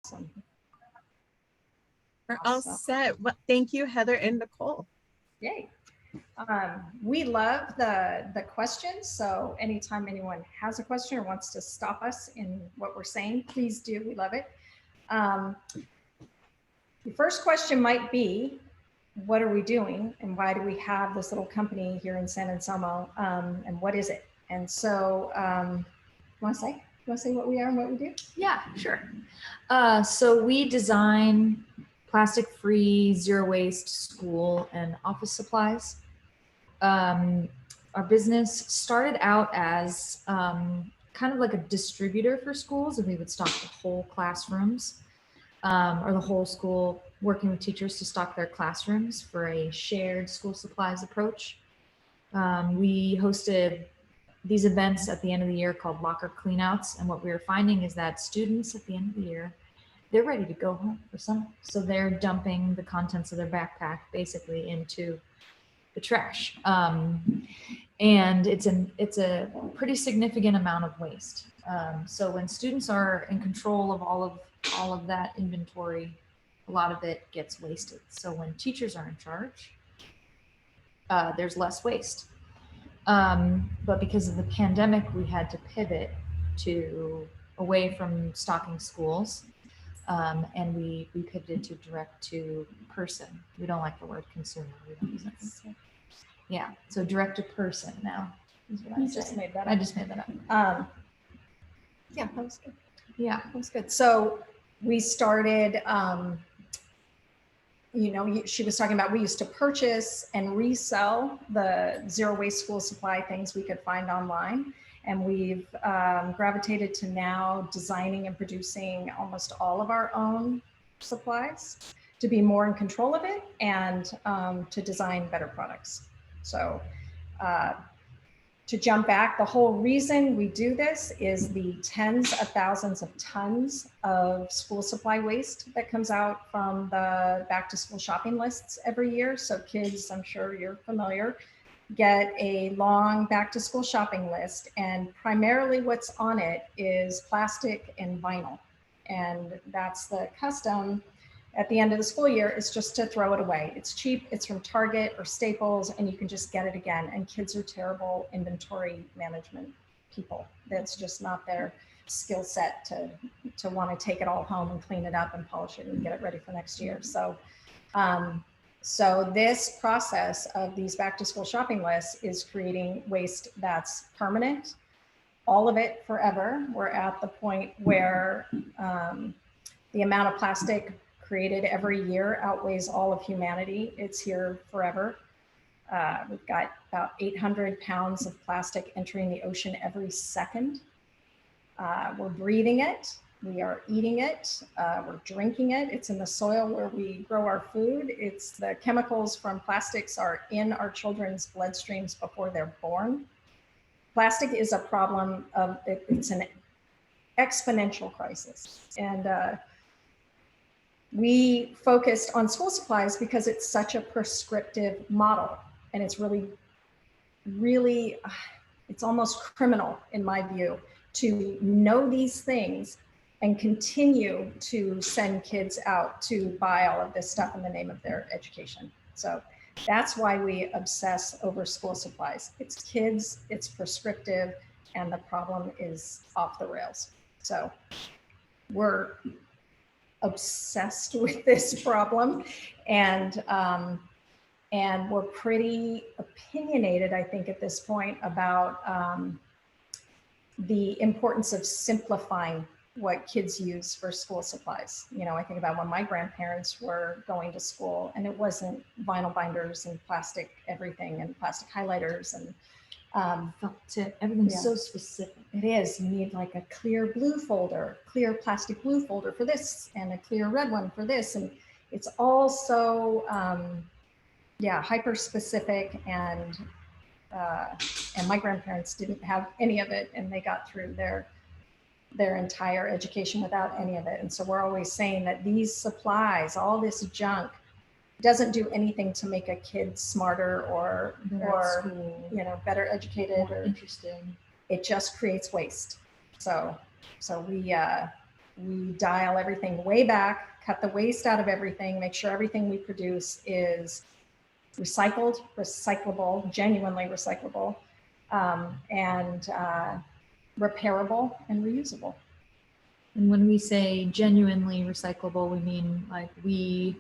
Awesome. We're all set. Well, thank you, Heather and Nicole. Yay. We love the questions. So anytime anyone has a question or wants to stop us in what we're saying, please do. We love it. The first question might be, what are we doing and why do we have this little company here in San Anselmo, and what is it? And so, you want to say what we are and what we do? Yeah, sure. So we design plastic-free, zero-waste school and office supplies. Our business started out as kind of like a distributor for schools, and we would stock the whole classrooms or the whole school, working with teachers to stock their classrooms for a shared school supplies approach. We hosted these events at the end of the year called locker cleanouts, and what we were finding is that students at the end of the year, they're ready to go home for summer, so they're dumping the contents of their backpack basically into the trash, and it's a pretty significant amount of waste. So when students are in control of all of that inventory, a lot of it gets wasted. So when teachers are in charge, there's less waste. But because of the pandemic, we had to pivot to away from stocking schools, and we pivoted to direct to person. We don't like the word consumer. We don't use it. Yeah, so direct to person now is what I just made that up. I just made that up. Yeah, that was good. Yeah, that was good. So we started, she was talking about, we used to purchase and resell the zero waste school supply things we could find online. And we've gravitated to now designing and producing almost all of our own supplies to be more in control of it and to design better products. So to jump back, the whole reason we do this is the tens of thousands of tons of school supply waste that comes out from the back to school shopping lists every year. So kids, I'm sure you're familiar, get a long back to school shopping list, and primarily what's on it is plastic and vinyl. And that's the custom at the end of the school year, is just to throw it away. It's cheap, it's from Target or Staples, and you can just get it again. And kids are terrible inventory management people. That's just not their skill set to want to take it all home and clean it up and polish it and get it ready for next year. So so this process of these back to school shopping lists is creating waste that's permanent, all of it forever. We're at the point where the amount of plastic created every year outweighs all of humanity. It's here forever. We've got about 800 pounds of plastic entering the ocean every second. We're breathing it. We are eating it, we're drinking it. It's in the soil where we grow our food. It's the chemicals from plastics are in our children's bloodstreams before they're born. Plastic is a problem of, it's an exponential crisis. And we focused on school supplies because it's such a prescriptive model. And it's really, it's almost criminal in my view to know these things and continue to send kids out to buy all of this stuff in the name of their education. So that's why we obsess over school supplies. It's kids, it's prescriptive, and the problem is off the rails. So we're obsessed with this problem, and we're pretty opinionated, I think, at this point about the importance of simplifying what kids use for school supplies. You know, I think about when my grandparents were going to school, and it wasn't vinyl binders and plastic everything and plastic highlighters and felt tip. Everything's so specific. It is. You need like a clear blue folder, clear plastic blue folder for this, and a clear red one for this, and it's all so hyper specific. And my grandparents didn't have any of it, and they got through their entire education without any of it. And so we're always saying that these supplies, all this junk, doesn't do anything to make a kid smarter or you know, better educated or interesting. It just creates waste. So we We dial everything way back, cut the waste out of everything, make sure everything we produce is recycled, recyclable, genuinely recyclable, and repairable and reusable. And when we say genuinely recyclable, we mean like we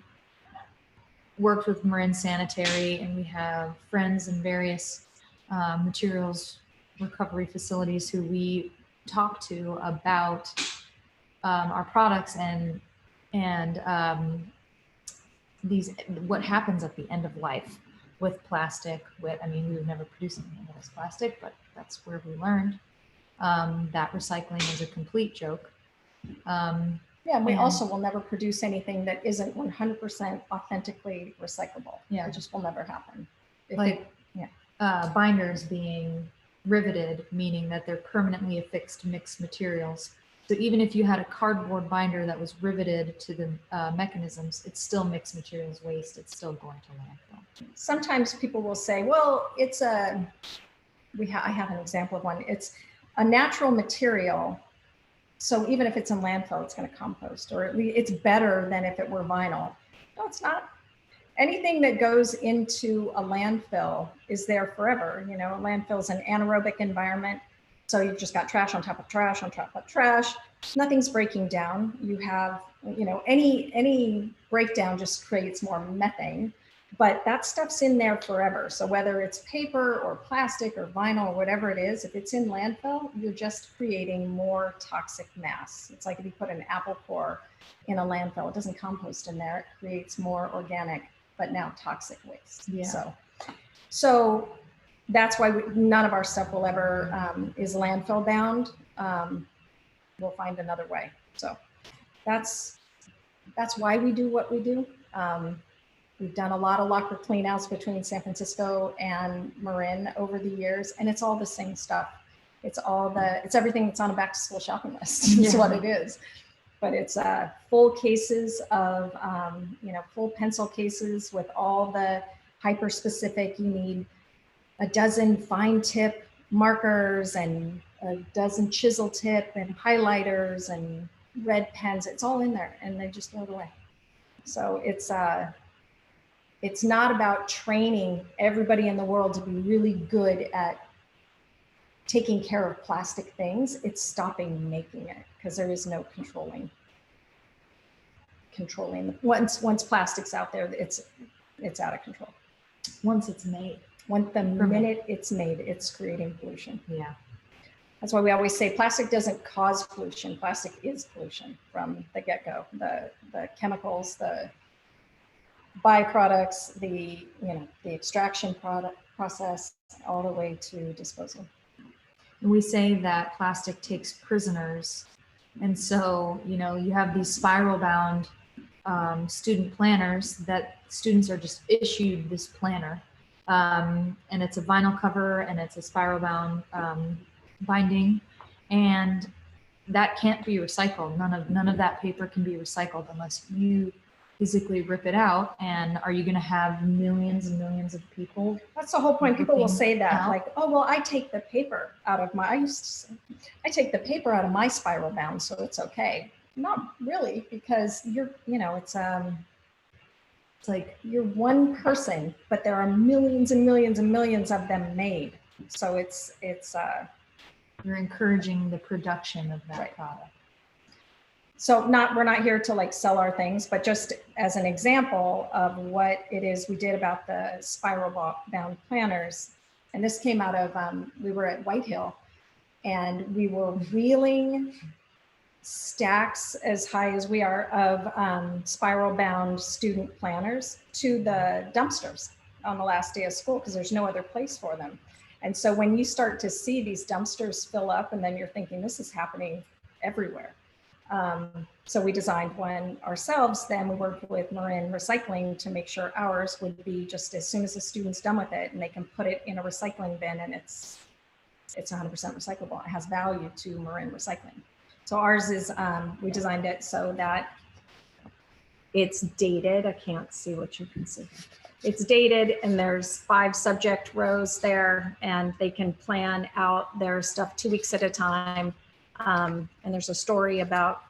worked with Marin Sanitary, and we have friends in various materials recovery facilities who we talk to about our products and these, what happens at the end of life with plastic. I mean, we would never produce anything that was plastic, but that's where we learned that recycling is a complete joke. Yeah, and we also will never produce anything that isn't 100% authentically recyclable. Yeah. It just will never happen. Binders being riveted, meaning that they're permanently affixed mixed materials. So even if you had a cardboard binder that was riveted to the mechanisms, it's still mixed materials waste. It's still going to landfill. Sometimes people will say, well, it's I have an example of one. It's a natural material. So even if it's in landfill, it's going to compost, or at least it's better than if it were vinyl. No, it's not. Anything that goes into a landfill is there forever. You know, a landfill is an anaerobic environment. So you've just got trash on top of trash on top of trash. Nothing's breaking down. You have, you know, any breakdown just creates more methane, but that stuff's in there forever. So whether it's paper or plastic or vinyl or whatever it is, if it's in landfill, you're just creating more toxic mass. It's like if you put an apple core in a landfill, it doesn't compost in there. It creates more organic, but now toxic waste. Yeah. So that's why none of our stuff will ever is landfill bound. We'll find another way. So that's why we do what we do. We've done a lot of locker cleanouts between San Francisco and Marin over the years, and it's all the same stuff. It's everything that's on a back to school shopping list. Is what it is. But it's full cases of, full pencil cases with all the hyper specific. You need a dozen fine tip markers and a dozen chisel tip and highlighters and red pens. It's all in there, and they just throw it away. So it's not about training everybody in the world to be really good at taking care of plastic things. It's stopping making it, because there is no controlling. Once plastic's out there, it's out of control. Once it's made. The minute it's made, it's creating pollution. Yeah. That's why we always say plastic doesn't cause pollution. Plastic is pollution from the get-go. The chemicals, the byproducts, the extraction process, all the way to disposal. And we say that plastic takes prisoners. And so, you have these spiral bound student planners that students are just issued this planner. And it's a vinyl cover and it's a spiral bound binding. And that can't be recycled. None of that paper can be recycled unless you physically rip it out. And are you going to have millions and millions of people? That's the whole point. People will say that, out? like, oh, well, I take the paper out of I take the paper out of my spiral bound, so it's okay. Not really, because it's like you're one person, but there are millions and millions and millions of them made. So it's you're encouraging the production of that product. So we're not here to like sell our things, but just as an example of what it is we did about the spiral bound planners. And this came out of, we were at White Hill, and we were wheeling stacks as high as we are of spiral bound student planners to the dumpsters on the last day of school, because there's no other place for them. And so when you start to see these dumpsters fill up, and then you're thinking this is happening everywhere. So we designed one ourselves. Then we worked with Marin Recycling to make sure ours would be just as soon as the student's done with it, and they can put it in a recycling bin, and it's 100% recyclable. It has value to Marin Recycling. So ours is, we designed it so that it's dated. I can't see what you can see. It's dated, and there's 5 subject rows there, and they can plan out their stuff 2 weeks at a time. And there's a story about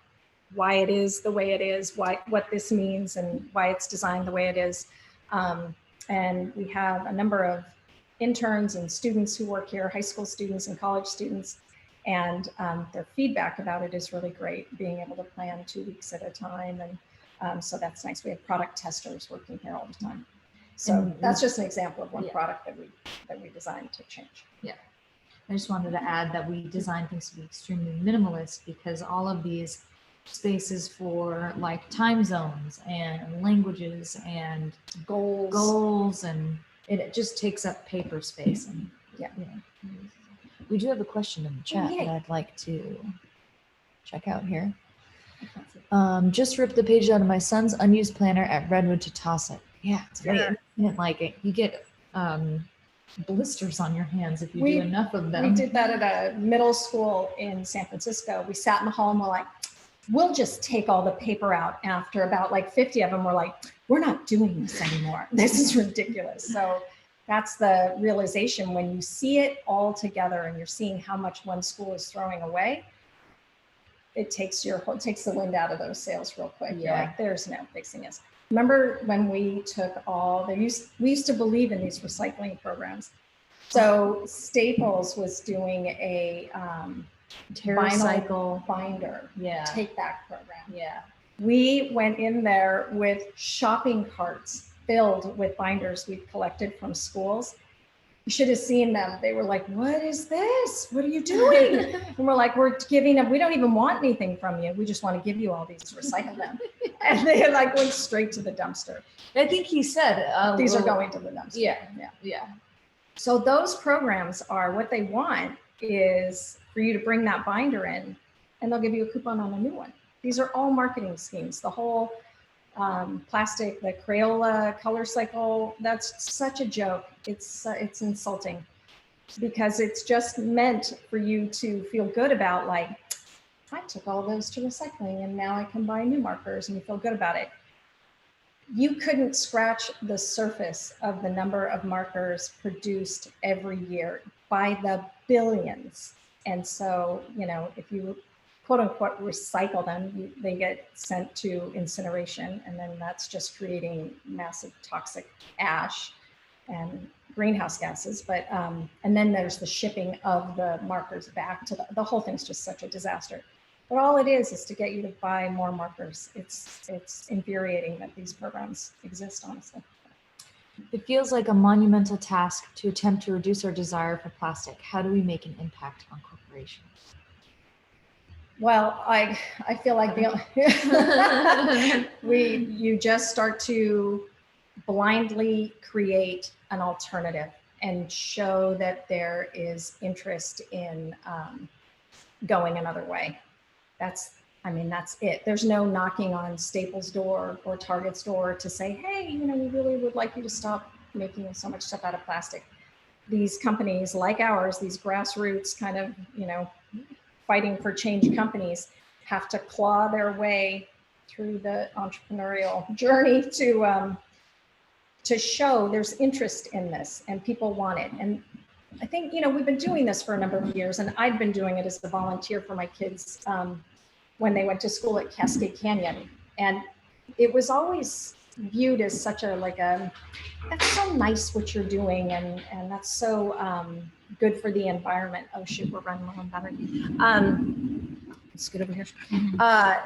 why it is the way it is, what this means and why it's designed the way it is. And we have a number of interns and students who work here, high school students and college students, and their feedback about it is really great, being able to plan 2 weeks at a time. And so that's nice. We have product testers working here all the time. So that's just an example of one product that we designed to change. Yeah. I just wanted to add that we designed things to be extremely minimalist, because all of these spaces for like time zones and languages and goals and it just takes up paper space. And yeah. We do have a question in the chat that I'd like to check out here. Just ripped the page out of my son's unused planner at Redwood to toss it. Yeah, it's great. I didn't like it. You get blisters on your hands if you do enough of them. We did that at a middle school in San Francisco. We sat in the hall and we're like, we'll just take all the paper out. After about like 50 of them, we're like, we're not doing this anymore. This is ridiculous. So that's the realization when you see it all together and you're seeing how much one school is throwing away. It takes the wind out of those sails real quick. You're like, there's no fixing this. Remember when we took we used to believe in these recycling programs. So Staples was doing a vinyl binder take back program. Yeah. We went in there with shopping carts filled with binders we'd collected from schools. You should have seen them. They were like, what is this? What are you doing? And we're like, we're giving them, we don't even want anything from you. We just want to give you all these, recycle them. And they like went straight to the dumpster. I think he said, these are going to the dumpster. Yeah. So those programs are, what they want is for you to bring that binder in and they'll give you a coupon on a new one. These are all marketing schemes. The whole plastic, the Crayola color cycle, that's such a joke. It's insulting because it's just meant for you to feel good about, like, I took all those to recycling and now I can buy new markers, and you feel good about it. You couldn't scratch the surface of the number of markers produced every year by the billions. And so, you know, if you quote unquote recycle them, they get sent to incineration, and then that's just creating massive toxic ash and greenhouse gases. But and then there's the shipping of the markers back to the whole thing's just such a disaster. But all it is to get you to buy more markers. It's infuriating that these programs exist, honestly. It feels like a monumental task to attempt to reduce our desire for plastic. How do we make an impact on corporations? Well, I feel like you just start to blindly create an alternative and show that there is interest in going another way. That's it. There's no knocking on Staples' door or Target's door to say, hey, you know, we really would like you to stop making so much stuff out of plastic. These companies like ours, these grassroots kind of, you know, fighting for change companies, have to claw their way through the entrepreneurial journey to show there's interest in this and people want it. And I think, you know, we've been doing this for a number of years, and I'd been doing it as a volunteer for my kids when they went to school at Cascade Canyon. And it was always viewed as such a, that's so nice what you're doing, and that's so good for the environment. Oh shoot, we're running low on battery. Let's get over here. I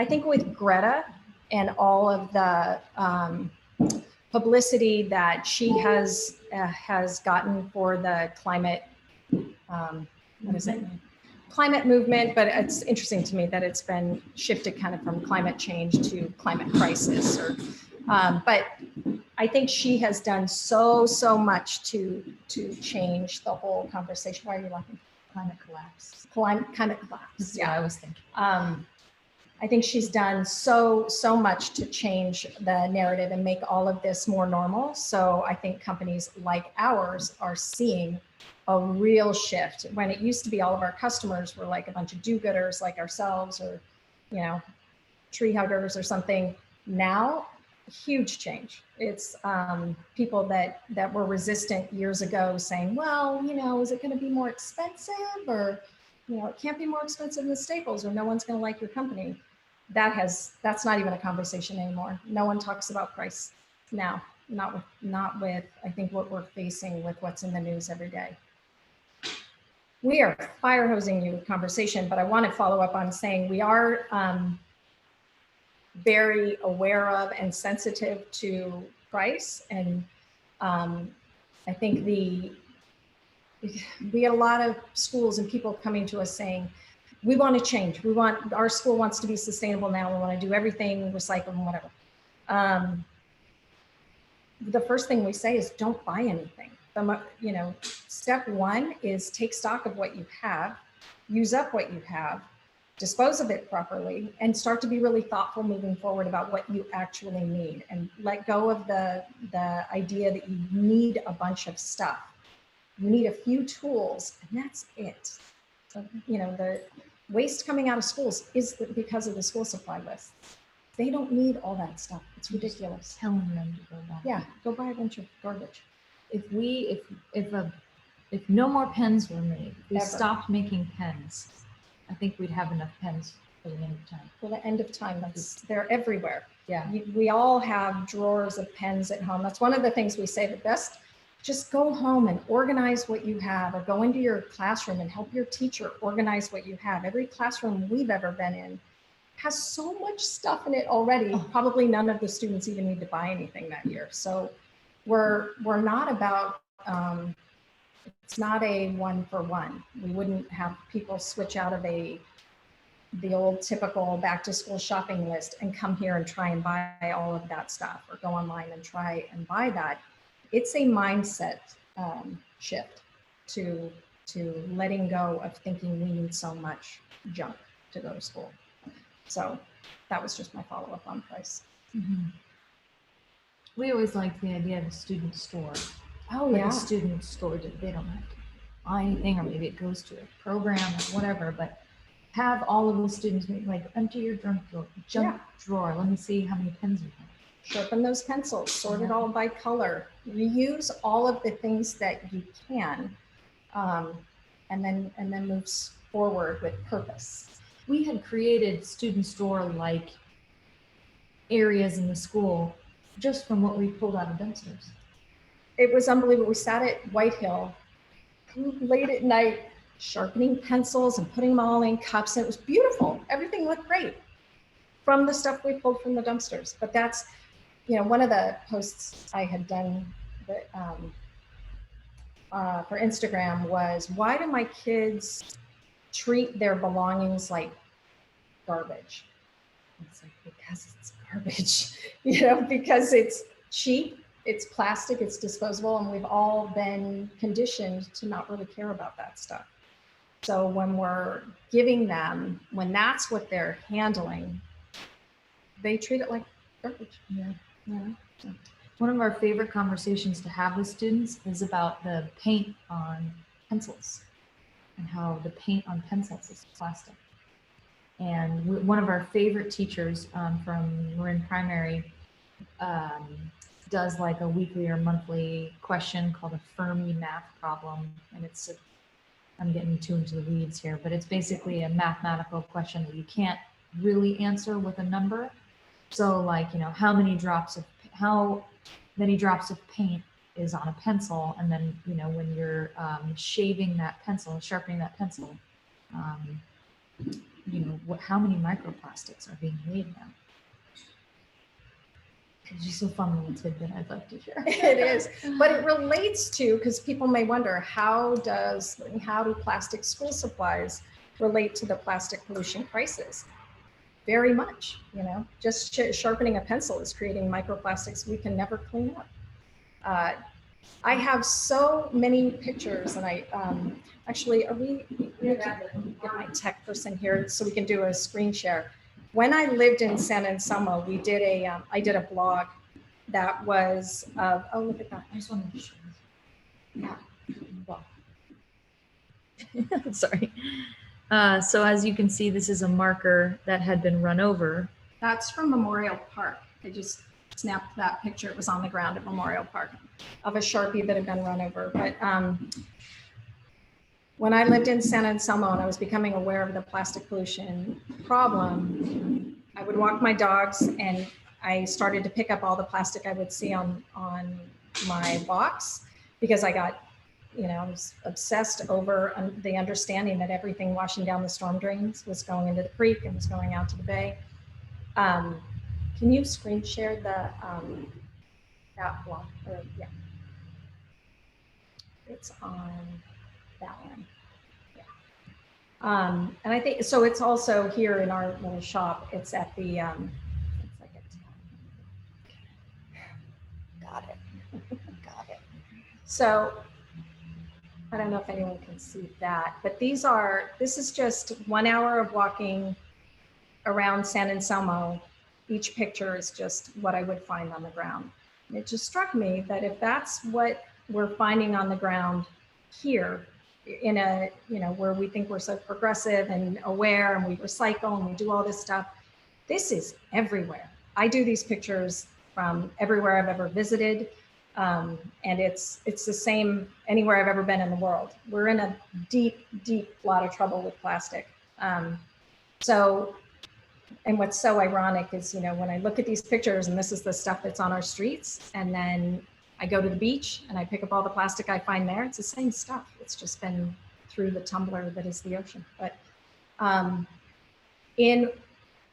think with Greta and all of the publicity that she has gotten for the climate, climate movement, but it's interesting to me that it's been shifted kind of from climate change to climate crisis, but I think she has done so much to change the whole conversation. Why are you laughing? Climate collapse. Climate collapse. Yeah, I was thinking. I think she's done so much to change the narrative and make all of this more normal. So I think companies like ours are seeing a real shift. When it used to be all of our customers were like a bunch of do-gooders like ourselves, or, you know, tree huggers or something. Now, huge change. It's people that were resistant years ago saying, well, you know, is it going to be more expensive, or it can't be more expensive than Staples or no one's going to like your company. That's not even a conversation anymore. No one talks about price now, not with I think what we're facing with what's in the news every day. We are fire hosing you with conversation, but I want to follow up on saying we are very aware of and sensitive to price. And I think we get a lot of schools and people coming to us saying, we want to change. Our school wants to be sustainable now. We want to do everything, recycle and whatever. The first thing we say is don't buy anything. Step one is take stock of what you have, use up what you have, dispose of it properly, and start to be really thoughtful moving forward about what you actually need, and let go of the idea that you need a bunch of stuff. You need a few tools, and that's it. So, the waste coming out of schools is because of the school supply list. They don't need all that stuff. It's ridiculous. Telling them to go buy. Yeah, go buy a bunch of garbage. If no more pens were made, if we Ever. stopped making pens, I think we'd have enough pens for the end of time. For the end of time, they're everywhere. Yeah. We all have drawers of pens at home. That's one of the things we say the best. Just go home and organize what you have, or go into your classroom and help your teacher organize what you have. Every classroom we've ever been in has so much stuff in it already. Probably none of the students even need to buy anything that year. So we're not about, it's not a one for one. We wouldn't have people switch out of the old typical back to school shopping list and come here and try and buy all of that stuff, or go online and try and buy that. It's a mindset shift to letting go of thinking we need so much junk to go to school. So that was just my follow-up on price. Mm-hmm. We always like the idea of a student store. Oh, like yeah. A student store, they don't have to buy anything, or maybe it goes to a program or whatever, but have all of the students like empty your junk drawer. Let me see how many pens you have. Sharpen those pencils, sort it all by color, reuse all of the things that you can, and then move forward with purpose. We had created student store-like areas in the school just from what we pulled out of dumpsters. It was unbelievable. We sat at White Hill late at night, sharpening pencils and putting them all in cups. And it was beautiful. Everything looked great from the stuff we pulled from the dumpsters. But that's, one of the posts I had done that, for Instagram was, why do my kids treat their belongings like garbage? It's like, because it's garbage, because it's cheap, it's plastic, it's disposable, and we've all been conditioned to not really care about that stuff. So when we're giving them, when that's what they're handling, they treat it like garbage. Yeah. So. One of our favorite conversations to have with students is about the paint on pencils and how the paint on pencils is plastic. And one of our favorite teachers from Marin Primary does like a weekly or monthly question called a Fermi math problem. And I'm getting too into the weeds here, but it's basically a mathematical question that you can't really answer with a number. So like, how many drops of paint is on a pencil, and then when you're shaving that pencil, sharpening that pencil, how many microplastics are being made now? It's just a fun little tidbit I'd like to share. It is, but it relates to, because people may wonder, how do plastic school supplies relate to the plastic pollution crisis? Very much, just sharpening a pencil is creating microplastics we can never clean up. I have so many pictures, and I actually, get my tech person here so we can do a screen share. When I lived in San Anselmo, I did a blog that was, oh, look at that. I just wanted to show Yeah. Well, sorry. So as you can see, this is a marker that had been run over. That's from Memorial Park. I just snapped that picture. It was on the ground at Memorial Park of a Sharpie that had been run over. But when I lived in San Anselmo and I was becoming aware of the plastic pollution problem, I would walk my dogs and I started to pick up all the plastic I would see on my box because I got, I was obsessed over the understanding that everything washing down the storm drains was going into the creek and was going out to the bay. Can you screen share the, that one? Yeah. It's on that one. And I think, so it's also here in our little shop, it's at the, it's like Got it. Got it. so I don't know if anyone can see that, but this is just 1 hour of walking around San Anselmo. Each picture is just what I would find on the ground. And it just struck me that if that's what we're finding on the ground here, in a, where we think we're so progressive and aware and we recycle and we do all this stuff, this is everywhere. I do these pictures from everywhere I've ever visited. And it's the same anywhere I've ever been in the world. We're in a deep, deep lot of trouble with plastic. And what's so ironic is, when I look at these pictures and this is the stuff that's on our streets, and then I go to the beach and I pick up all the plastic I find there, it's the same stuff. It's just been through the tumbler that is the ocean. But in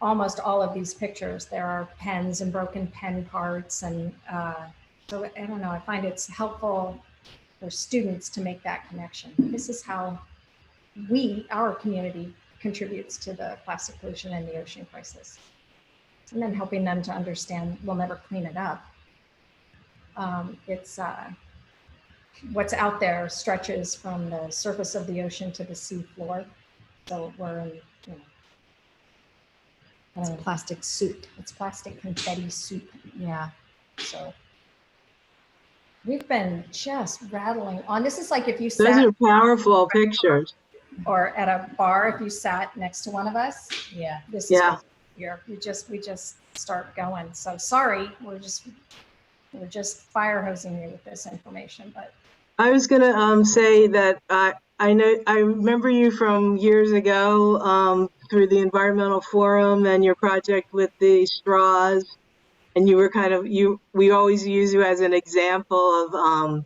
almost all of these pictures, there are pens and broken pen parts. And so I don't know, I find it's helpful for students to make that connection. This is how our community contributes to the plastic pollution and the ocean crisis. And then helping them to understand we'll never clean it up. It's what's out there stretches from the surface of the ocean to the sea floor. So we're in, It's plastic soup. it's plastic confetti soup. Yeah. So we've been just rattling on. This is like if you Those sat are powerful pictures. or at a bar, if you sat next to one of us, Yeah. this is Yeah. what here. We just start going. So sorry, we're just fire hosing you with this information, but I was gonna say that I remember you from years ago through the environmental forum and your project with the straws, and you were we always use you as an example of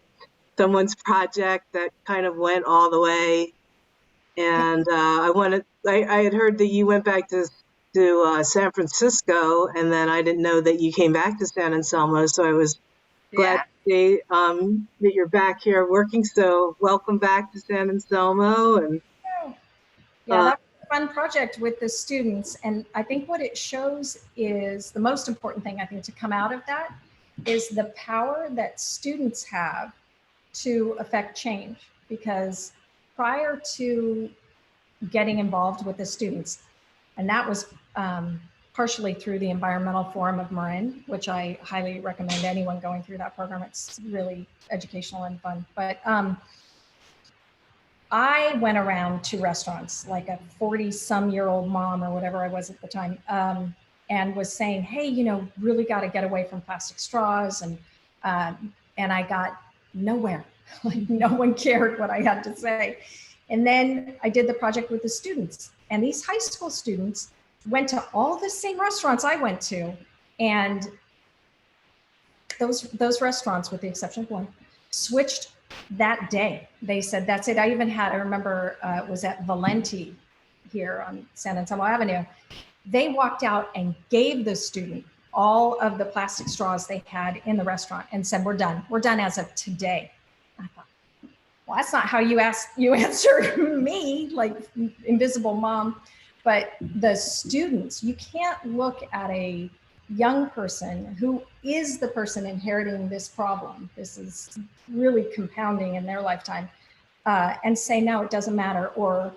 someone's project that kind of went all the way. And I had heard that you went back to San Francisco, and then I didn't know that you came back to San Anselmo, so I was glad to see that you're back here working. So welcome back to San Anselmo. And yeah, that was a fun project with the students. And I think what it shows is the most important thing I think to come out of that is the power that students have to affect change. Because prior to getting involved with the students, and that was partially through the Environmental Forum of Marin, which I highly recommend anyone going through that program. It's really educational and fun. But I went around to restaurants like a 40-some-year-old mom or whatever I was at the time, and was saying, hey, really got to get away from plastic straws. And I got nowhere. Like no one cared what I had to say. And then I did the project with the students, and these high school students went to all the same restaurants I went to. And those restaurants, with the exception of one, switched that day. They said, that's it. I remember it was at Valenti here on San Anselmo Avenue. They walked out and gave the student all of the plastic straws they had in the restaurant and said, we're done. We're done as of today. I thought, well, that's not how you answer me, like invisible mom. But the students, you can't look at a young person who is the person inheriting this problem. This is really compounding in their lifetime, and say, no, it doesn't matter, or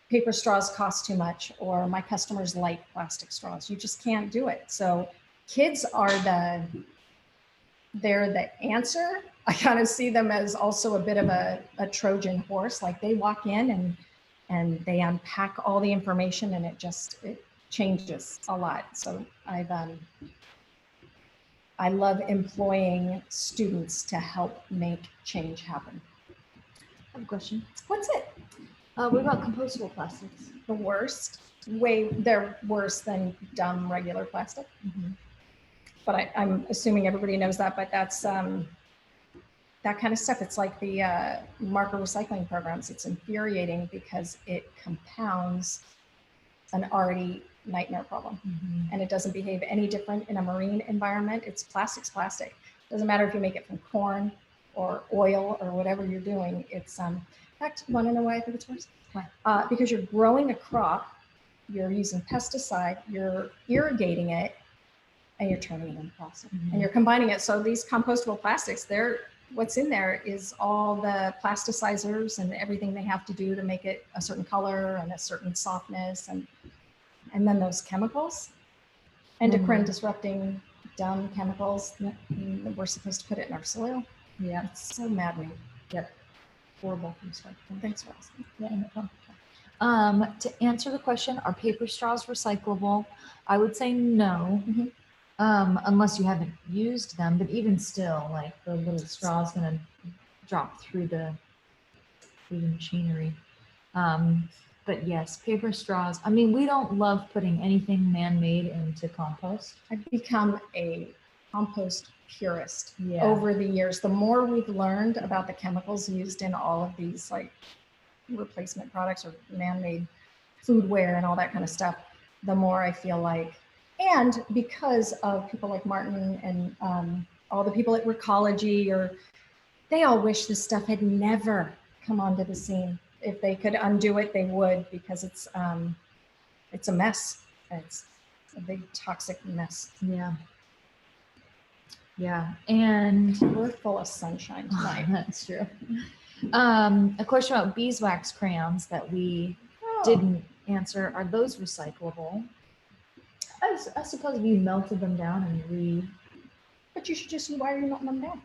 paper straws cost too much, or my customers like plastic straws. You just can't do it. So kids are they're the answer. I kind of see them as also a bit of a Trojan horse. Like they walk in and they unpack all the information, and it changes a lot. So I love employing students to help make change happen. I have a question. What's it? What about compostable plastics? The worst. They're worse than dumb regular plastic. But I'm assuming everybody knows that, but that's that kind of stuff. It's like the marker recycling programs. It's infuriating because it compounds an already nightmare problem. And it doesn't behave any different in a marine environment. It's plastic. Doesn't matter if you make it from corn or oil or whatever you're doing. It's in fact, want to know why I think it's worse? Why? Because you're growing a crop, you're using pesticide, you're irrigating it, and you're turning it into plastic, and you're combining it. So these compostable plastics, what's in there is all the plasticizers and everything they have to do to make it a certain color and a certain softness, and then those chemicals, endocrine disrupting dumb chemicals that we're supposed to put it in our soil. Yeah, it's so maddening. Yep, horrible. Thanks for asking. Yeah, no problem. To answer the question, are paper straws recyclable? I would say no. Unless you haven't used them, but even still, like the little straw is going to drop through the machinery. But yes, paper straws. I mean, we don't love putting anything man-made into compost. I've become a compost purist over the years. The more we've learned about the chemicals used in all of these like replacement products or man-made foodware and all that kind of stuff, the more I feel like, and because of people like Martin and all the people at Recology, they all wish this stuff had never come onto the scene. If they could undo it, they would, because it's a mess. It's a big toxic mess. Yeah, and we're full of sunshine tonight. That's true. A question about beeswax crayons that we didn't answer. Are those recyclable? I suppose we melted them down and But you should just, why are you melting them down?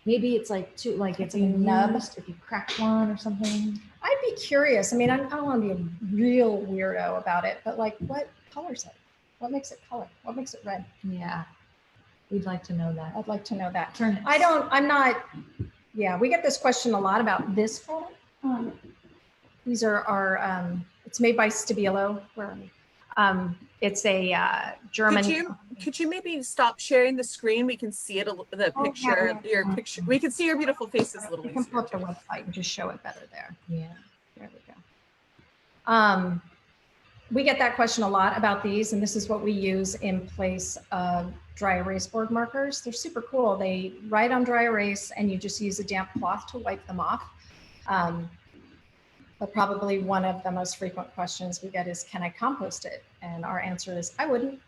Maybe it's like it's a nub if you crack one or something. I'd be curious. I mean, I don't want to be a real weirdo about it, but like, what colors it? What makes it color? What makes it red? Yeah, we'd like to know that. I'd like to know that. Turnips. We get this question a lot about this phone. These are our, it's made by Stabilo. Where are we? It's a German. Could you maybe stop sharing the screen? We can see it, the picture, your picture. We can see your beautiful faces a little easier. You can pull up the website and just show it better there. Yeah. There we go. We get that question a lot about these, and this is what we use in place of dry erase board markers. They're super cool. They write on dry erase, and you just use a damp cloth to wipe them off. But probably one of the most frequent questions we get is, can I compost it? And our answer is, I wouldn't.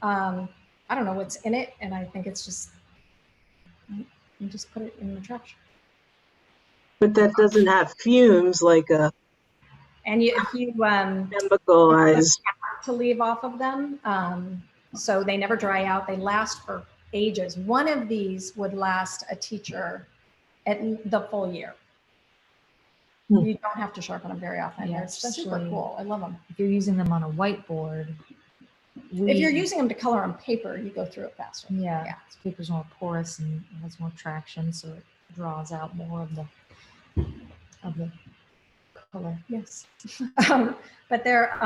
I don't know what's in it, and I think it's just, you just put it in the trash. But that doesn't have fumes like a if you chemicalized to leave off of them, so they never dry out. They last for ages. One of these would last a teacher at the full year. You don't have to sharpen them very often. Yeah, they're super cool. I love them. If you're using them on a whiteboard. If you're using them to color on paper, you go through it faster. Yeah. Paper's more porous and has more traction, so it draws out more of the color. Yes. But they're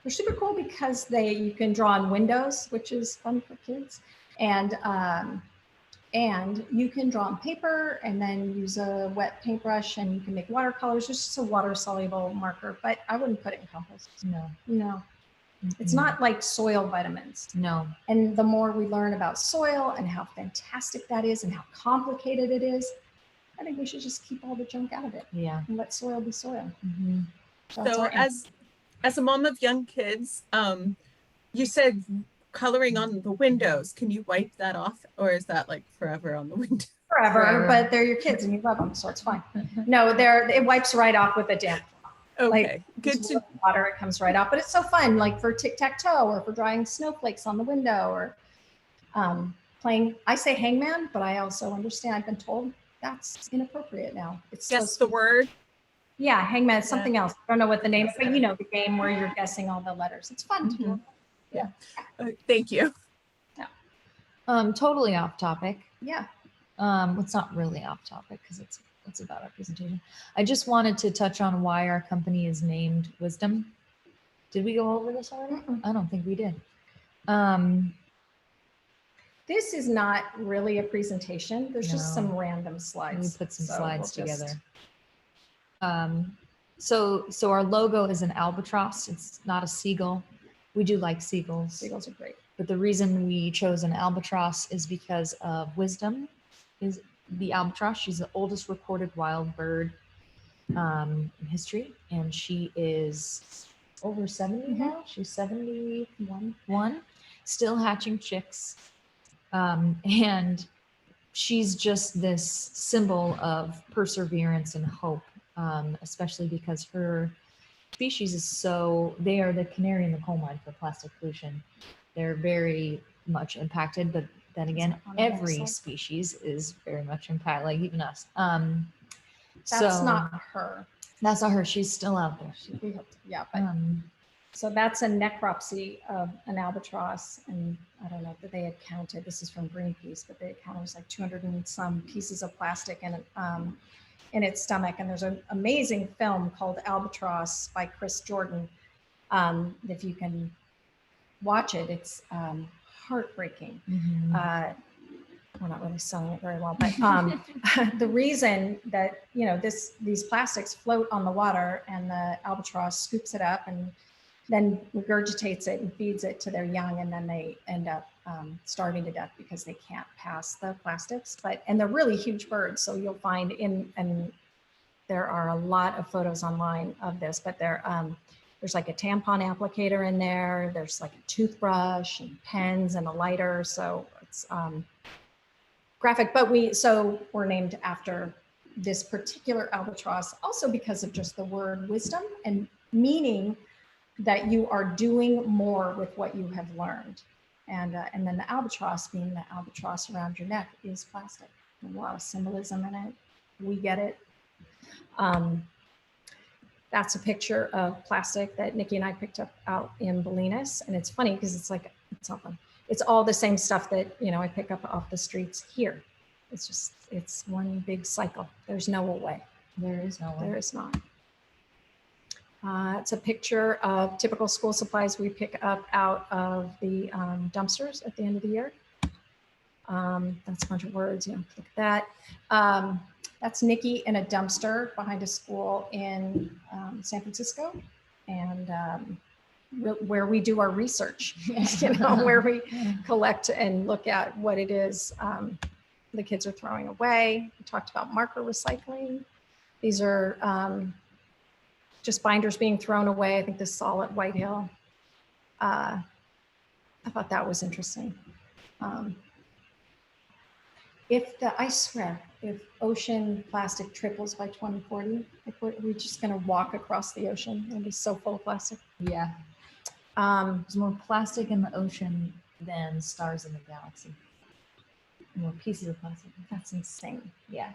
super cool because you can draw on windows, which is fun for kids. And you can draw on paper and then use a wet paintbrush, and you can make watercolors. It's just a water soluble marker, but I wouldn't put it in compost. No. It's not like soil vitamins. No. And the more we learn about soil and how fantastic that is and how complicated it is, I think we should just keep all the junk out of it. Yeah. And let soil be soil. So as a mom of young kids, you said coloring on the windows. Can you wipe that off, or is that like forever on the window? Forever, but they're your kids and you love them, so it's fine. No, it wipes right off with a damp. Okay, good to water. It comes right off, but it's so fun, like for tic-tac-toe or for drawing snowflakes on the window, or playing. I say hangman, but I also understand. I've been told that's inappropriate now. It's guess the word. Yeah, hangman is something else. I don't know what the name is, but you know the game where you're guessing all the letters. It's fun to do. Yeah. Thank you. Yeah. Totally off topic. Yeah. It's not really off topic because it's that's about our presentation. I just wanted to touch on why our company is named Wisdom. Did we go over this already? I don't think we did. This is not really a presentation. There's just some random slides. We put some So slides we'll together. So our logo is an albatross. It's not a seagull. We do like seagulls. Seagulls are great. But the reason we chose an albatross is because of Wisdom is the albatross. She's the oldest recorded wild bird in history. And she is over 70 now. She's 71, still hatching chicks. And she's just this symbol of perseverance and hope, especially because her species is so, they are the canary in the coal mine for plastic pollution. They're very much impacted, but then again, every species is very much impacted, like even us. That's not her. That's not her. She's still out there. Yeah, but so that's a necropsy of an albatross, and I don't know that they had counted. This is from Greenpeace, but they had counted, it was like 200 and some pieces of plastic in its stomach. And there's an amazing film called Albatross by Chris Jordan. If you can watch it, it's heartbreaking. We're not really selling it very well, but the reason that, you know, these plastics float on the water and the albatross scoops it up and then regurgitates it and feeds it to their young, and then they end up starving to death because they can't pass the plastics. And they're really huge birds, so you'll find and there are a lot of photos online of this, but there's like a tampon applicator in there, there's like a toothbrush and pens and a lighter, so it's graphic. But we're named after this particular albatross, also because of just the word wisdom, and meaning that you are doing more with what you have learned. And then the albatross, being the albatross around your neck, is plastic. There's a lot of symbolism in it. We get it. That's a picture of plastic that Nikki and I picked up out in Bolinas. And it's funny because it's all the same stuff that, you know, I pick up off the streets here. It's one big cycle. There's no way. There is no way. There is not. It's a picture of typical school supplies we pick up out of the dumpsters at the end of the year. That's a bunch of words, you know, look at that. That's Nikki in a dumpster behind a school in San Francisco, and where we do our research, you know, where we collect and look at what it is the kids are throwing away. We talked about marker recycling. These are just binders being thrown away. I think this is all at White Hill. I thought that was interesting. I swear, if ocean plastic triples by 2040, like we're just gonna walk across the ocean. It'll be so full of plastic. Yeah. There's more plastic in the ocean than stars in the galaxy. More pieces of plastic. That's insane. Yeah.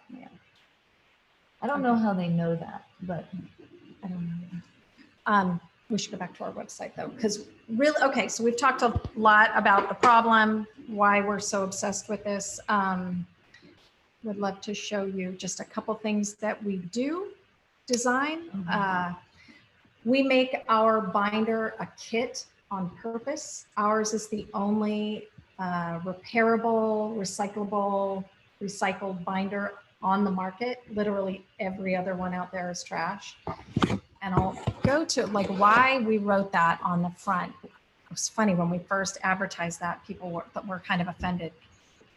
I don't know how they know that, but I don't know. We should go back to our website though, because really, okay, so we've talked a lot about the problem, why we're so obsessed with this. Would love to show you just a couple things that we do design. We make our binder a kit on purpose. Ours is the only repairable, recyclable, recycled binder on the market. Literally every other one out there is trash. And I'll go to like why we wrote that on the front. It was funny when we first advertised that, people were kind of offended.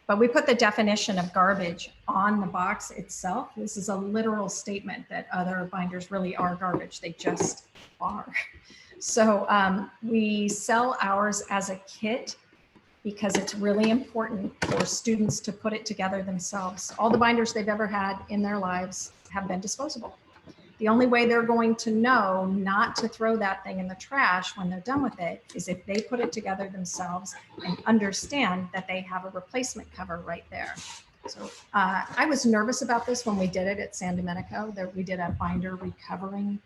But we put the definition of garbage on the box itself. This is a literal statement that other binders really are garbage. They just are. So we sell ours as a kit because it's really important for students to put it together themselves. All the binders they've ever had in their lives have been disposable. The only way they're going to know not to throw that thing in the trash when they're done with it is if they put it together themselves and understand that they have a replacement cover right there. So I was nervous about this when we did it at San Domenico. We did a binder recovering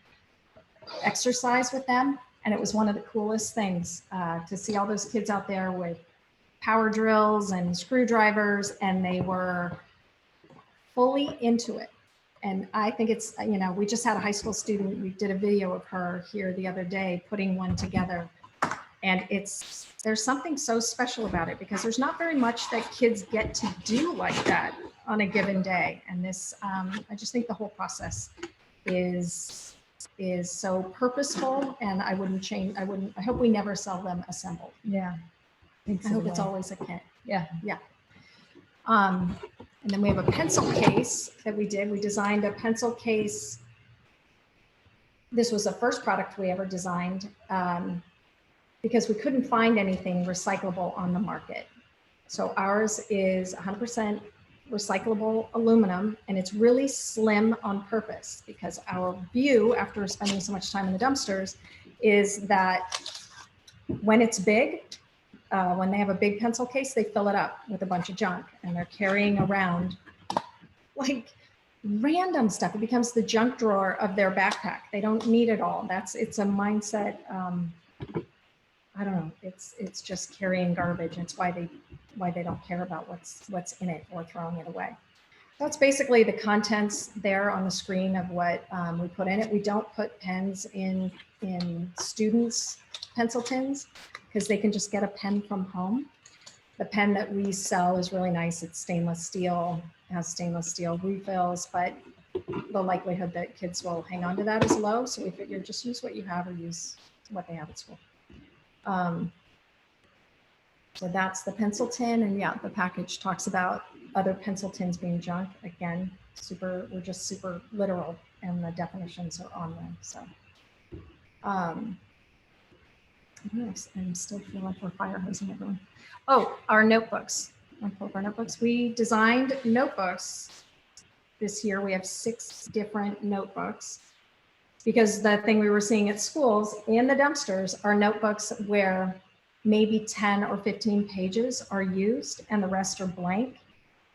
exercise with them. And it was one of the coolest things to see all those kids out there with power drills and screwdrivers, and they were fully into it. And I think it's, you know, we just had a high school student, we did a video of her here the other day, putting one together. And there's something so special about it because there's not very much that kids get to do like that on a given day. And this, I just think the whole process is so purposeful, and I hope we never sell them assembled. Yeah. I hope it's always a kit. Yeah. Yeah. And then we have a pencil case that we did. We designed a pencil case. This was the first product we ever designed because we couldn't find anything recyclable on the market. So ours is 100% recyclable aluminum, and it's really slim on purpose because our view after spending so much time in the dumpsters is that when it's big, when they have a big pencil case, they fill it up with a bunch of junk and they're carrying around like random stuff. It becomes the junk drawer of their backpack. They don't need it all. It's a mindset. I don't know. It's just carrying garbage. It's why they don't care about what's in it or throwing it away. That's basically the contents there on the screen of what we put in it. We don't put pens in students' pencil tins because they can just get a pen from home. The pen that we sell is really nice. It's stainless steel, has stainless steel refills, but the likelihood that kids will hang on to that is low. So we figure just use what you have or use what they have at school. So that's the pencil tin. And yeah, the package talks about other pencil tins being junk. Again, we're just super literal and the definitions are on them. So, I'm still feeling like we're fire hosing everyone. Oh, our notebooks. I'll pull up our notebooks. We designed notebooks this year. We have 6 different notebooks because the thing we were seeing at schools in the dumpsters are notebooks where maybe 10 or 15 pages are used and the rest are blank.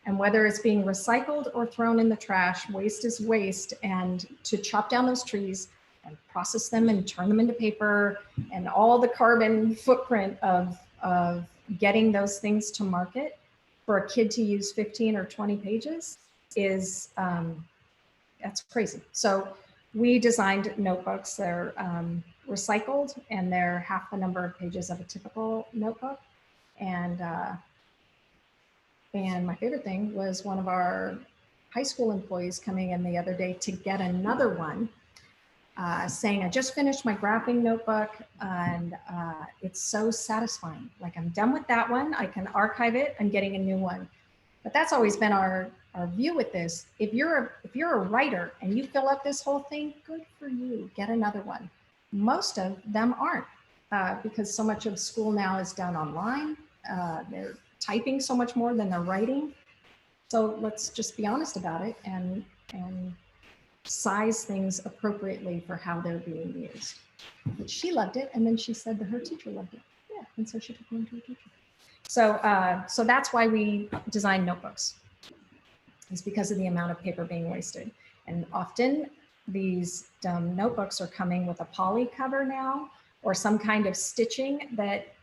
And whether it's being recycled or thrown in the trash, waste is waste. And to chop down those trees and process them and turn them into paper and all the carbon footprint of getting those things to market for a kid to use 15 or 20 pages is, that's crazy. So we designed notebooks. They're recycled and they're half the number of pages of a typical notebook. And my favorite thing was one of our high school employees coming in the other day to get another one, saying, I just finished my graphing notebook and it's so satisfying. Like I'm done with that one. I can archive it. I'm getting a new one. But that's always been our view with this. If you're a writer and you fill up this whole thing, good for you. Get another one. Most of them aren't because so much of school now is done online. They're typing so much more than they're writing. So let's just be honest about it and size things appropriately for how they're being used. But she loved it, and then she said that her teacher loved it. Yeah, and so she took one to her teacher. So that's why we design notebooks. It's because of the amount of paper being wasted. And often these notebooks are coming with a poly cover now or some kind of stitching that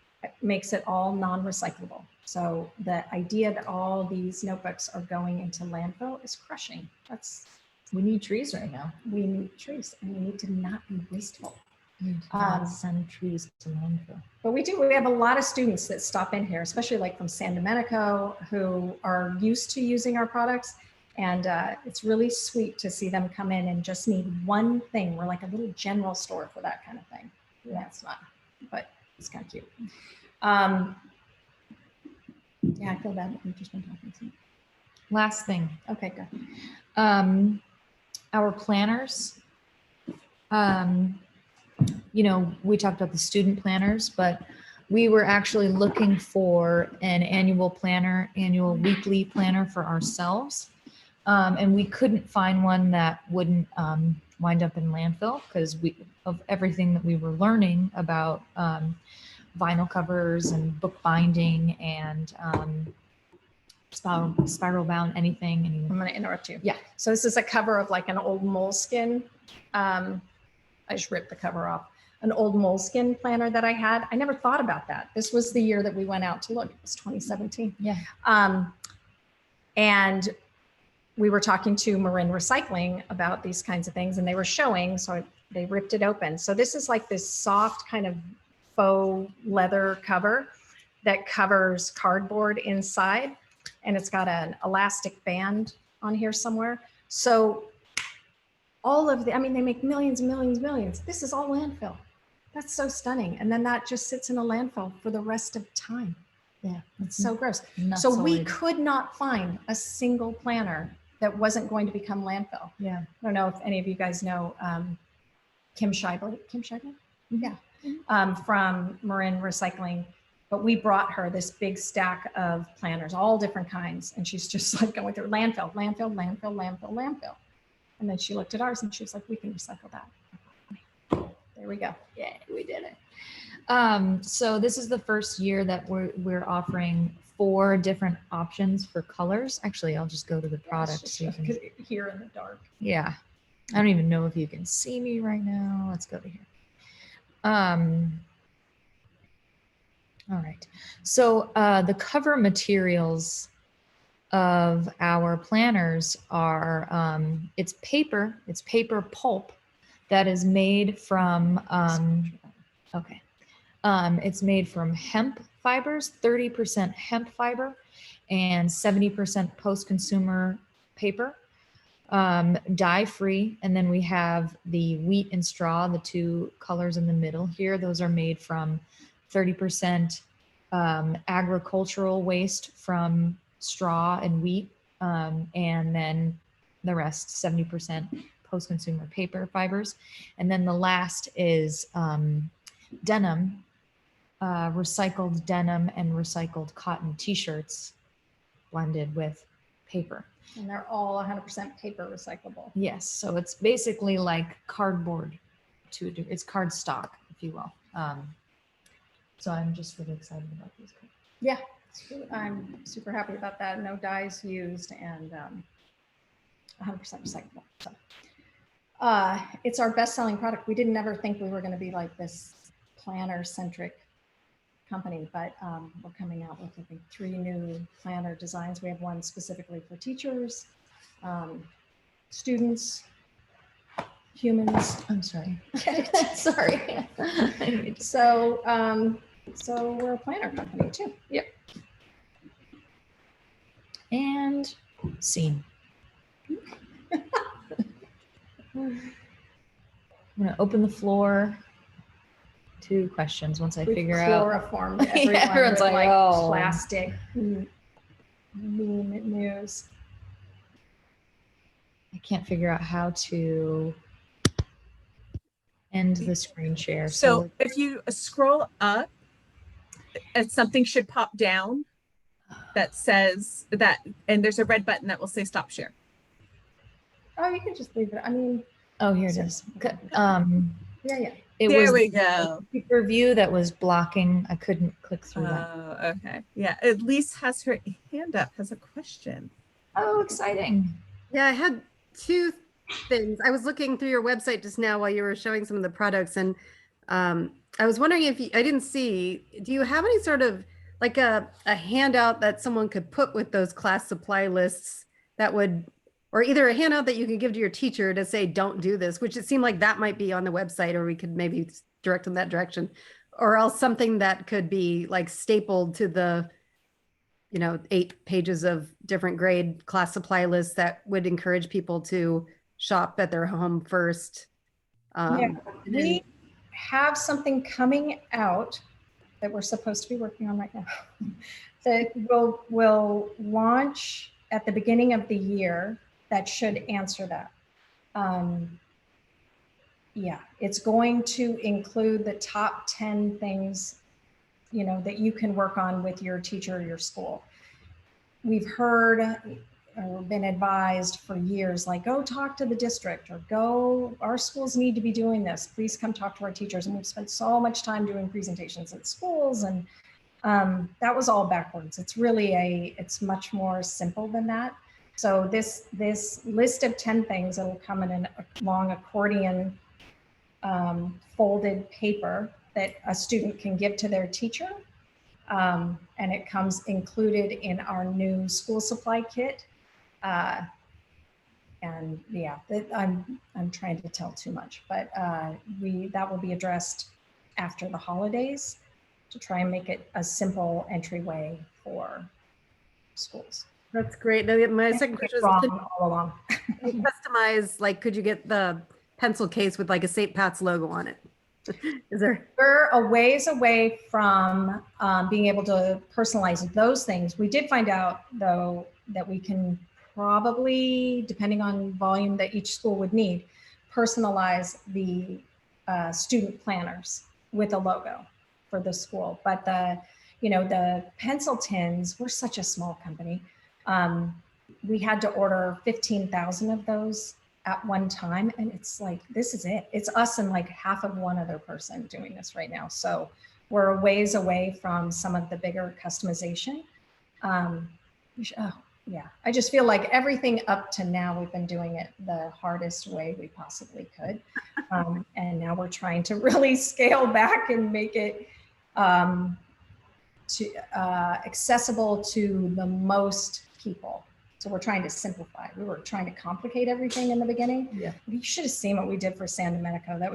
makes it all non-recyclable. So the idea that all these notebooks are going into landfill is crushing. We need trees right now. We need trees and we need to not be wasteful. Send trees to landfill. But we have a lot of students that stop in here, especially like from San Domenico, who are used to using our products. And it's really sweet to see them come in and just need one thing. We're like a little general store for that kind of thing. Yeah, it's not, but it's kind of cute. Yeah, I feel bad that we've just been talking to you. Last thing. Okay, good. Our planners, you know, we talked about the student planners, but we were actually looking for an annual weekly planner for ourselves. And we couldn't find one that wouldn't wind up in landfill because of everything that we were learning about vinyl covers and book binding and spiral bound anything. I'm going to interrupt you. Yeah. So this is a cover of like an old moleskin. I just ripped the cover off. An old moleskin planner that I had. I never thought about that. This was the year that we went out to look. It was 2017. Yeah. And we were talking to Marin Recycling about these kinds of things, and they were showing, so they ripped it open. So this is like this soft kind of faux leather cover that covers cardboard inside, and it's got an elastic band on here somewhere. So all of the, I mean, they make millions and millions and millions. This is all landfill. That's so stunning. And then that just sits in a landfill for the rest of time. Yeah. It's so gross. Nuts So we already. could not find a single planner that wasn't going to become landfill. Yeah. I don't know if any of you guys know Kim Scheibler? Yeah. From Marin Recycling. But we brought her this big stack of planners, all different kinds. And she's just like going through landfill, landfill, landfill, landfill, landfill. And then she looked at ours and she was like, we can recycle that. There we go. Yeah, we did it. So this is the first year that we're offering 4 different options for colors. Actually, I'll just go to the product. So you can, here in the dark. yeah. I don't even know if you can see me right now. Let's go to here. All right. So the cover materials of our planners are, it's paper pulp that is made from, okay. It's made from hemp fibers, 30% hemp fiber and 70% post-consumer paper, dye-free. And then we have the wheat and straw, the 2 colors in the middle here. Those are made from 30% agricultural waste from straw and wheat, and then the rest 70% post-consumer paper fibers. And then the last is denim, recycled denim and recycled cotton t-shirts blended with paper. And they're all 100% paper recyclable. Yes, so it's basically like cardboard it's card stock, if you will. So I'm just really excited about these. Yeah, I'm super happy about that. No dyes used and 100% recyclable. So it's our best-selling product. We didn't ever think we were going to be like this planner-centric company, but we're coming out with, I think, 3 new planner designs. We have one specifically for teachers, students, humans. I'm sorry. Sorry. So we're a planner company too. Yep. And scene. I'm going to open the floor to questions once I figure out. Chloroformed everyone Yeah, everyone's with like, oh. plastic meme news. I can't figure out how to end the screen share. So if you scroll up, something should pop down that says that, and there's a red button that will say stop share. Oh, you can just leave it. I mean, oh, here it is. yeah. It There was we go. the view that was blocking. I couldn't click through that. Oh, okay. Yeah, Elise has her hand up, has a question. Oh, exciting. Yeah, I had 2 things. I was looking through your website just now while you were showing some of the products, and I was wondering if I didn't see, do you have any sort of like a handout that someone could put with those class supply lists that would, or either a handout that you could give to your teacher to say, don't do this, which it seemed like that might be on the website, or we could maybe direct them that direction, or else something that could be like stapled to the, 8 pages of different grade class supply lists that would encourage people to shop at their home first. We have something coming out that we're supposed to be working on right now that will launch at the beginning of the year that should answer that. Yeah, it's going to include the top 10 things, that you can work on with your teacher or your school. We've heard or been advised for years, like, go talk to the district, or our schools need to be doing this. Please come talk to our teachers. And we've spent so much time doing presentations at schools, and that was all backwards. It's really it's much more simple than that. So this list of 10 things that will come in a long accordion folded paper that a student can give to their teacher. And it comes included in our new school supply kit. And yeah, I'm trying to tell too much, but that will be addressed after the holidays to try and make it a simple entryway for schools. That's great. Now, my second question was, Wrong all along. could you customize, like, could you get the pencil case with like a St. Pat's logo on it? Is there? We're a ways away from being able to personalize those things. We did find out, though, that we can probably, depending on volume that each school would need, personalize the student planners with a logo for the school. But the pencil tins, we're such a small company. We had to order 15,000 of those at one time. And it's like, this is it. It's us and like half of one other person doing this right now. So we're a ways away from some of the bigger customization. Yeah, I just feel like everything up to now, we've been doing it the hardest way we possibly could. And now we're trying to really scale back and make it accessible to the most people. So we're trying to simplify. We were trying to complicate everything in the beginning. Yeah. You should have seen what we did for San Domenico. That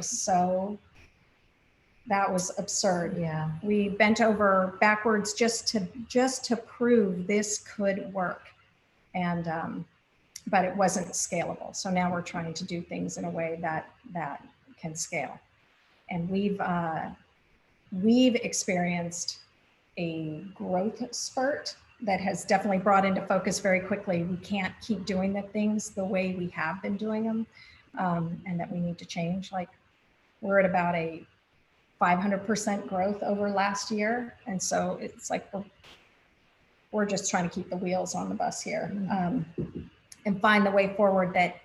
was absurd. Yeah. We bent over backwards just to prove this could work. And but it wasn't scalable. So now we're trying to do things in a way that can scale. And we've experienced a growth spurt that has definitely brought into focus very quickly. We can't keep doing the things the way we have been doing them, and that we need to change. Like, we're at about a 500% growth over last year. And so it's like, we're just trying to keep the wheels on the bus here, and find the way forward that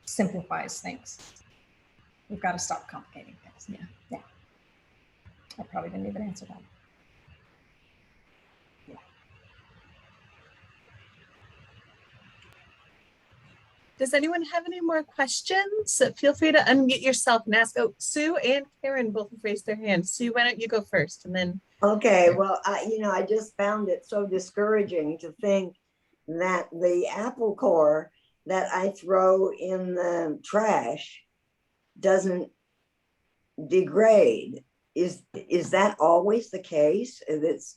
simplifies things. We've got to stop complicating things. Yeah. I probably didn't even answer that. Does anyone have any more questions? Feel free to unmute yourself and ask. Oh, Sue and Karen both raised their hands. Sue, why don't you go first, and then. Okay, well, I just found it so discouraging to think that the apple core that I throw in the trash doesn't degrade. Is that always the case? Yes.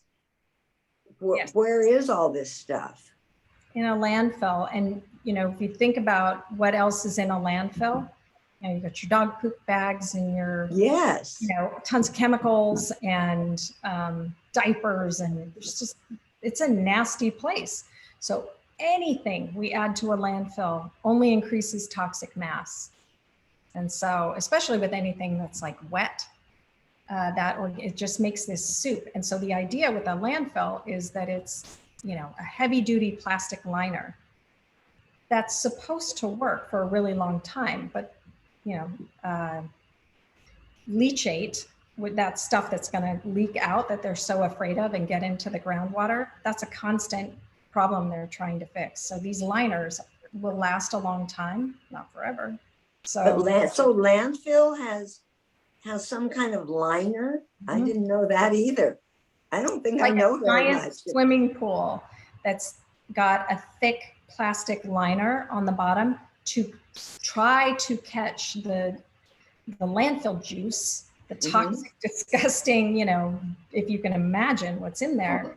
Where is all this stuff? In a landfill. And if you think about what else is in a landfill, you got your dog poop bags and your tons of chemicals and diapers, and it's a nasty place. So anything we add to a landfill only increases toxic mass. And so, especially with anything that's like wet, it just makes this soup. And so the idea with a landfill is that it's a heavy duty plastic liner that's supposed to work for a really long time, but leachate, with that stuff that's going to leak out that they're so afraid of and get into the groundwater, that's a constant problem they're trying to fix. So these liners will last a long time, not forever. So landfill has some kind of liner. I didn't know that either. I don't think I know very much. Swimming pool that's got a thick plastic liner on the bottom to try to catch the landfill juice, the toxic, disgusting, if you can imagine what's in there.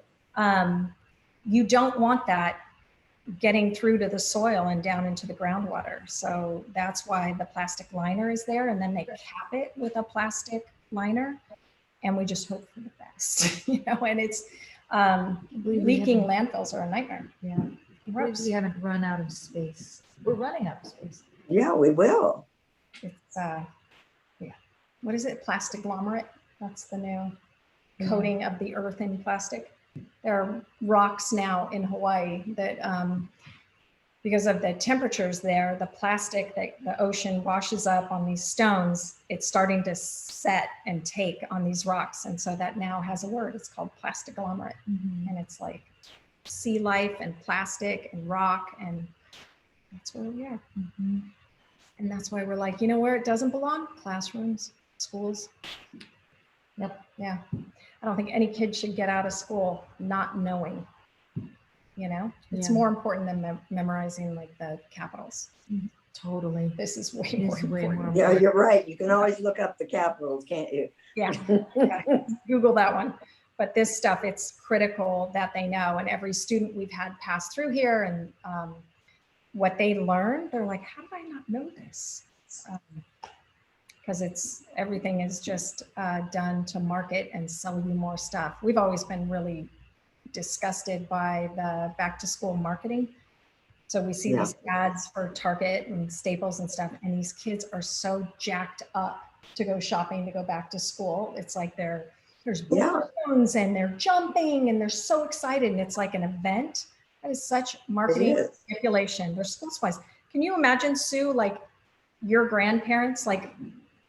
You don't want that getting through to the soil and down into the groundwater. So that's why the plastic liner is there. And then they cap it with a plastic liner. And we just hope for the best, and it's leaking landfills are a nightmare. Yeah. We haven't run out of space. We're running out of space. Yeah, we will. It's what is it? Plastiglomerate. That's the new coating of the earth in plastic. There are rocks now in Hawaii that, because of the temperatures there, the plastic that the ocean washes up on these stones, it's starting to set and take on these rocks. And so that now has a word. It's called plastiglomerate. And it's like sea life and plastic and rock, and that's where we are. And that's why we're like, where it doesn't belong? Classrooms, schools. Yep. Yeah. I don't think any kid should get out of school not knowing you know? It's Yeah. more important than memorizing like the capitals. Totally. This is way It more is way important. more Yeah, you're right. You can always look up the capitals, can't you? Yeah. Google that one. But this stuff, it's critical that they know. And every student we've had pass through here and what they learn, they're like, how did I not know this? Because everything is just done to market and sell you more stuff. We've always been really disgusted by the back to school marketing. So we see these ads for Target and Staples and stuff, and these kids are so jacked up to go shopping, to go back to school. It's like there's balloons and they're jumping and they're so excited, and it's like an event. That is such marketing manipulation. There's school supplies. Can you imagine, Sue, like your grandparents, like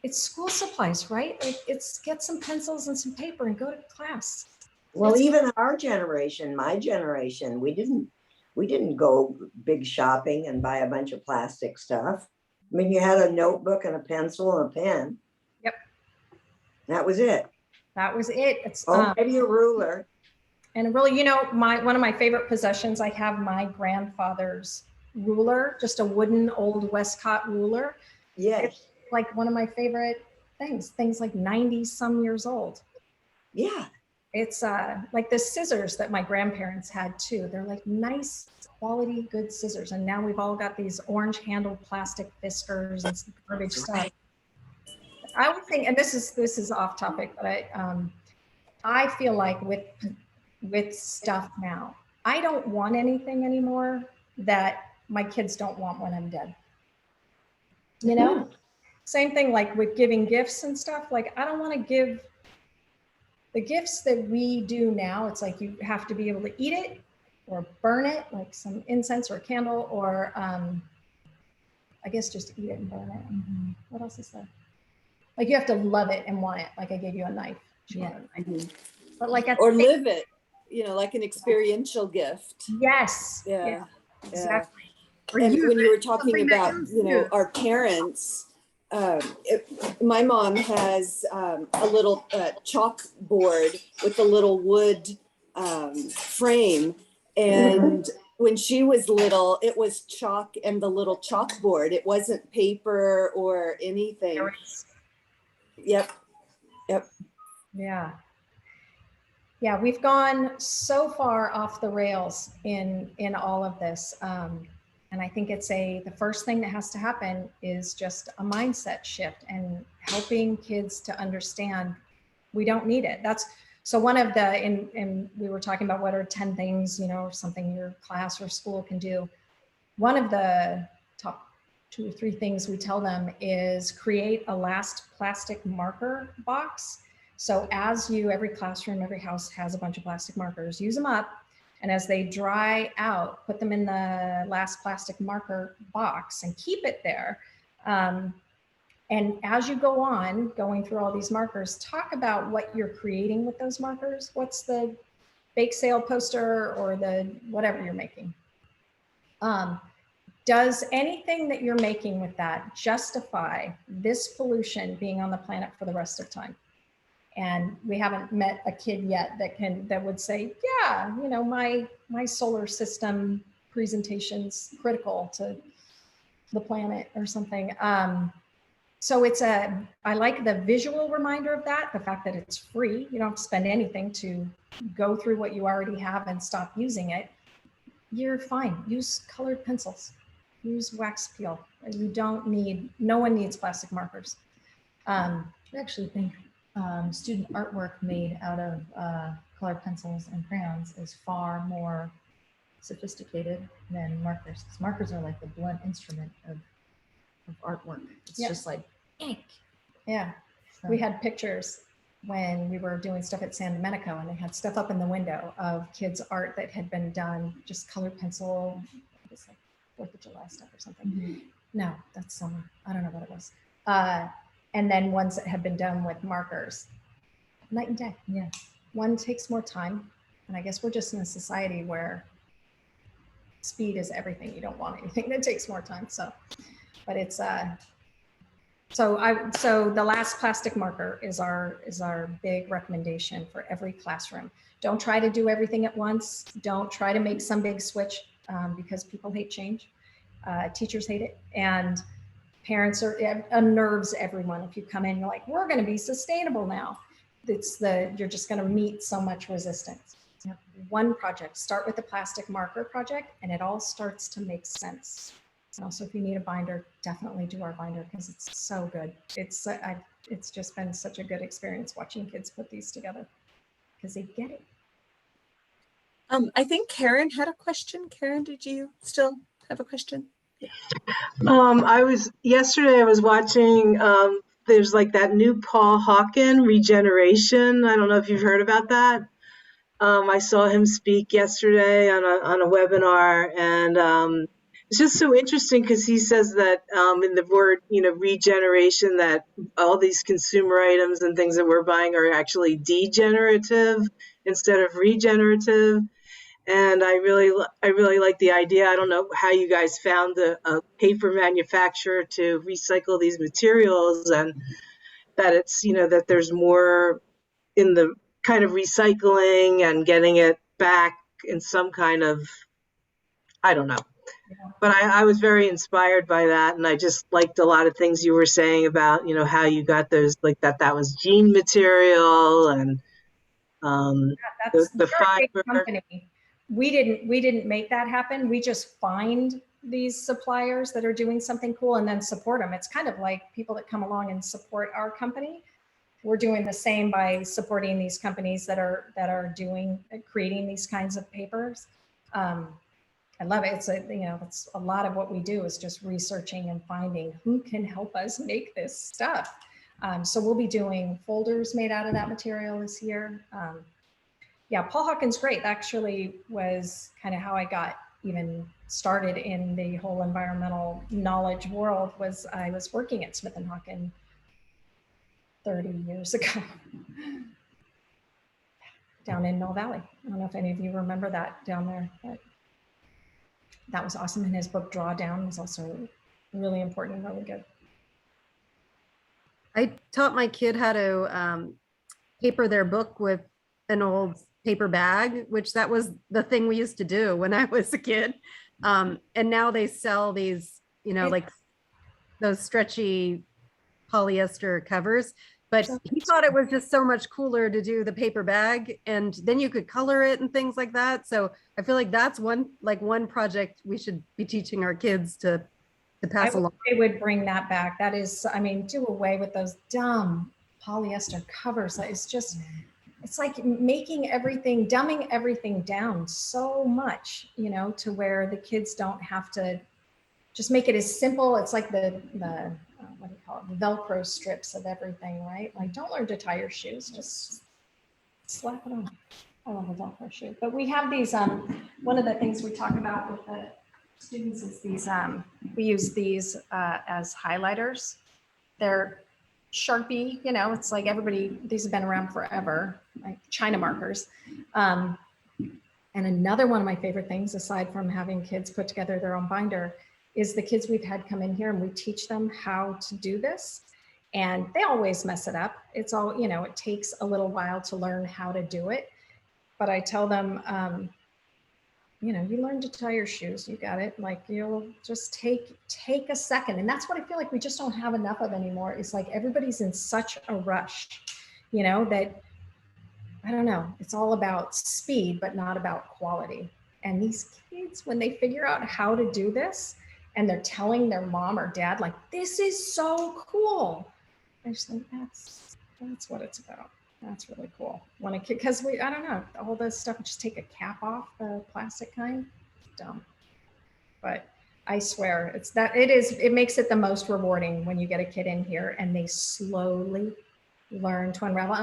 it's school supplies, right? Like it's get some pencils and some paper and go to class. Well, even our generation, my generation, we didn't go big shopping and buy a bunch of plastic stuff. I mean, you had a notebook and a pencil and a pen. Yep. That was it. That was it. It's maybe a ruler. And really, you know, one of my favorite possessions, I have my grandfather's ruler, just a wooden old Westcott ruler. Yes. It's like one of my favorite things like 90 some years old. Yeah. It's like the scissors that my grandparents had too. They're like nice quality, good scissors. And now we've all got these orange handled plastic fiskers and some garbage stuff. I would think, and this is off topic, but I feel like with stuff now, I don't want anything anymore that my kids don't want when I'm dead. You know, same thing like with giving gifts and stuff. Like I don't want to give the gifts that we do now. It's like you have to be able to eat it or burn it, like some incense or a candle, or I guess just eat it and burn it. Mm-hmm. What else is there? Like you have to love it and want it. Like I gave you a knife. Yeah. But like or live it, you know, like an experiential gift. Yes. Yeah. Exactly. And when you were talking about, you know, our parents, my mom has a little chalkboard with a little wood frame. And when she was little, it was chalk and the little chalkboard. It wasn't paper or anything. Yep. Yeah. Yeah, we've gone so far off the rails in all of this. And I think the first thing that has to happen is just a mindset shift and helping kids to understand we don't need it. So one of the, and we were talking about what are 10 things, you know, or something your class or school can do. One of the top 2 or 3 things we tell them is create a last plastic marker box. So every classroom, every house has a bunch of plastic markers, use them up. And as they dry out, put them in the last plastic marker box and keep it there. And as you going through all these markers, talk about what you're creating with those markers. What's the bake sale poster or the whatever you're making? Does anything that you're making with that justify this pollution being on the planet for the rest of time? And we haven't met a kid yet that would say, yeah, you know, my solar system presentation's critical to the planet or something. So I like the visual reminder of that, the fact that it's free. You don't have to spend anything to go through what you already have and stop using it. You're fine. Use colored pencils, use wax peel. No one needs plastic markers. I actually think student artwork made out of colored pencils and crayons is far more sophisticated than markers. Because markers are like the blunt instrument of artwork. It's just like ink. Yeah. So. We had pictures when we were doing stuff at San Domenico, and they had stuff up in the window of kids' art that had been done, just colored pencil, it's like 4th of July stuff or something. Mm-hmm. No, that's summer. I don't know what it was. And then ones that had been done with markers, night and day. Yeah. One takes more time. And I guess we're just in a society where speed is everything. You don't want anything that takes more time. So, but it's, so the last plastic marker is our big recommendation for every classroom. Don't try to do everything at once. Don't try to make some big switch because people hate change. Teachers hate it. And parents it unnerves everyone. If you come in, you're like, we're going to be sustainable now. You're just going to meet so much resistance. One project, start with the plastic marker project, and it all starts to make sense. And also, if you need a binder, definitely do our binder because it's so good. It's just been such a good experience watching kids put these together because they get it. I think Karen had a question. Karen, did you still have a question? Yesterday I was watching, there's like that new Paul Hawken regeneration. I don't know if you've heard about that. I saw him speak yesterday on a webinar, and it's just so interesting because he says that in the word, regeneration, that all these consumer items and things that we're buying are actually degenerative instead of regenerative. And I really like the idea. I don't know how you guys found a paper manufacturer to recycle these materials, and that it's, that there's more in the kind of recycling and getting it back in some kind of, I don't know. But I was very inspired by that. And I just liked a lot of things you were saying about, how you got those, like that was gene material, and the fiber. Company. We didn't make that happen. We just find these suppliers that are doing something cool and then support them. It's kind of like people that come along and support our company. We're doing the same by supporting these companies that are creating these kinds of papers. I love it. It's a lot of what we do is just researching and finding who can help us make this stuff. So we'll be doing folders made out of that material this year. Yeah, Paul Hawken's great. Actually was kind of how I got even started in the whole environmental knowledge world. I was working at Smith & Hawken 30 years ago down in Mill Valley. I don't know if any of you remember that down there, but that was awesome. And his book Drawdown was also really important and really good. I taught my kid how to paper their book with an old paper bag, which that was the thing we used to do when I was a kid. And now they sell these, like those stretchy polyester covers, but he thought it was just so much cooler to do the paper bag, and then you could color it and things like that. So I feel like that's one project we should be teaching our kids to pass along. They would bring that back. That is, do away with those dumb polyester covers. It's like dumbing everything down so much, to where the kids don't have to just make it as simple. It's like the what do you call it? Velcro strips of everything, right? Like, don't learn to tie your shoes, just slap it on. I love a Velcro shoe. But we have these, one of the things we talk about with the students is these, we use these as highlighters. They're Sharpie, it's like these have been around forever, like China markers. And another one of my favorite things, aside from having kids put together their own binder, is the kids we've had come in here and we teach them how to do this. And they always mess it up. It's all, it takes a little while to learn how to do it. But I tell them, you learn to tie your shoes, you got it. Like, you'll just take a second. And that's what I feel like we just don't have enough of anymore. It's like everybody's in such a rush, that, I don't know, it's all about speed, but not about quality. And these kids, when they figure out how to do this and they're telling their mom or dad, like, this is so cool, I just think that's what it's about. That's really cool. When a kid, because I don't know, all this stuff, just take a cap off the plastic kind, dumb. But I swear it makes it the most rewarding when you get a kid in here and they slowly learn to unravel.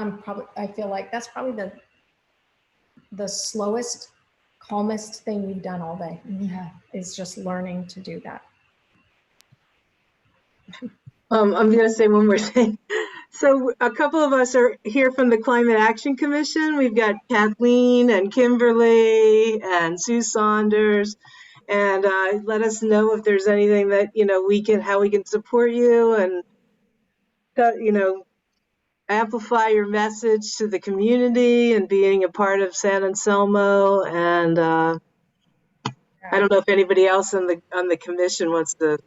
I feel like that's probably the slowest, calmest thing you've done all day. Yeah. Is just learning to do that. I'm going to say one more thing. So a couple of us are here from the Climate Action Commission. We've got Kathleen and Kimberly and Sue Saunders. And let us know if there's anything that, how we can support you, and, amplify your message to the community and being a part of San Anselmo. And I don't know if anybody else on the commission wants to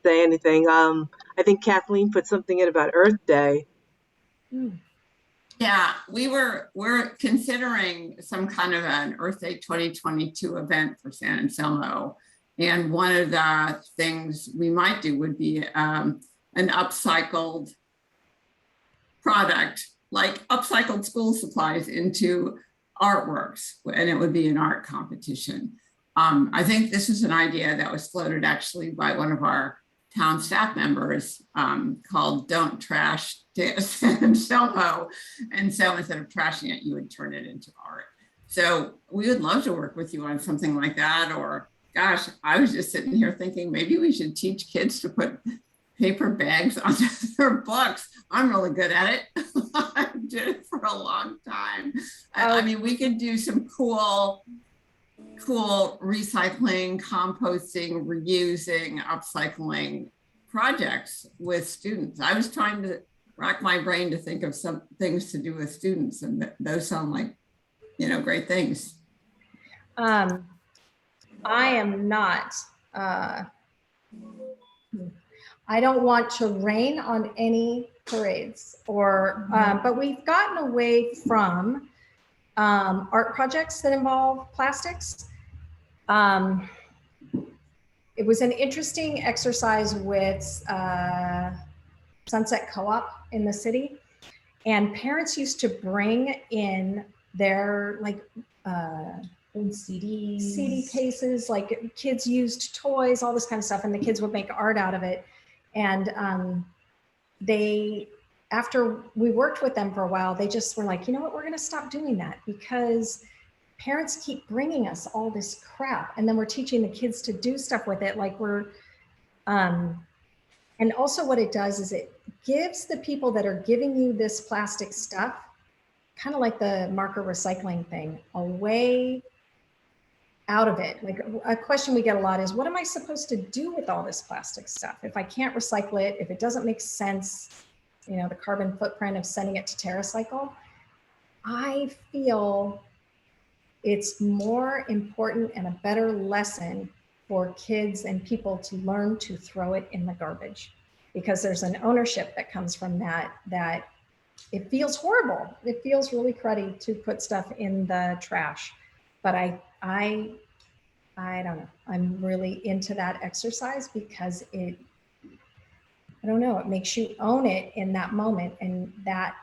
say anything. I think Kathleen put something in about Earth Day. Yeah, we're considering some kind of an Earth Day 2022 event for San Anselmo. And one of the things we might do would be an upcycled product, like upcycled school supplies into artworks, and it would be an art competition. I think this is an idea that was floated actually by one of our town staff members called Don't Trash San Anselmo. And so instead of trashing it, you would turn it into art. So we would love to work with you on something like that. Or gosh, I was just sitting here thinking maybe we should teach kids to put paper bags onto their books. I'm really good at it. I did it for a long time. I mean, we could do some cool recycling, composting, reusing, upcycling projects with students. I was trying to rack my brain to think of some things to do with students, and those sound like, you know, great things. I am not, I don't want to rain on any parades or, but we've gotten away from art projects that involve plastics. It was an interesting exercise with Sunset Co-op in the city, and parents used to bring in their like Old CD cases, like kids used toys, all this kind of stuff, and the kids would make art out of it. And after we worked with them for a while, they just were like, you know what, we're going to stop doing that because parents keep bringing us all this crap, and then we're teaching the kids to do stuff with it. Like and also what it does is it gives the people that are giving you this plastic stuff, kind of like the marker recycling thing, a way out of it. Like a question we get a lot is, what am I supposed to do with all this plastic stuff? If I can't recycle it, if it doesn't make sense, you know, the carbon footprint of sending it to TerraCycle, I feel it's more important and a better lesson for kids and people to learn to throw it in the garbage, because there's an ownership that comes from that it feels horrible. It feels really cruddy to put stuff in the trash. But I don't know. I'm really into that exercise because I don't know, it makes you own it in that moment, and that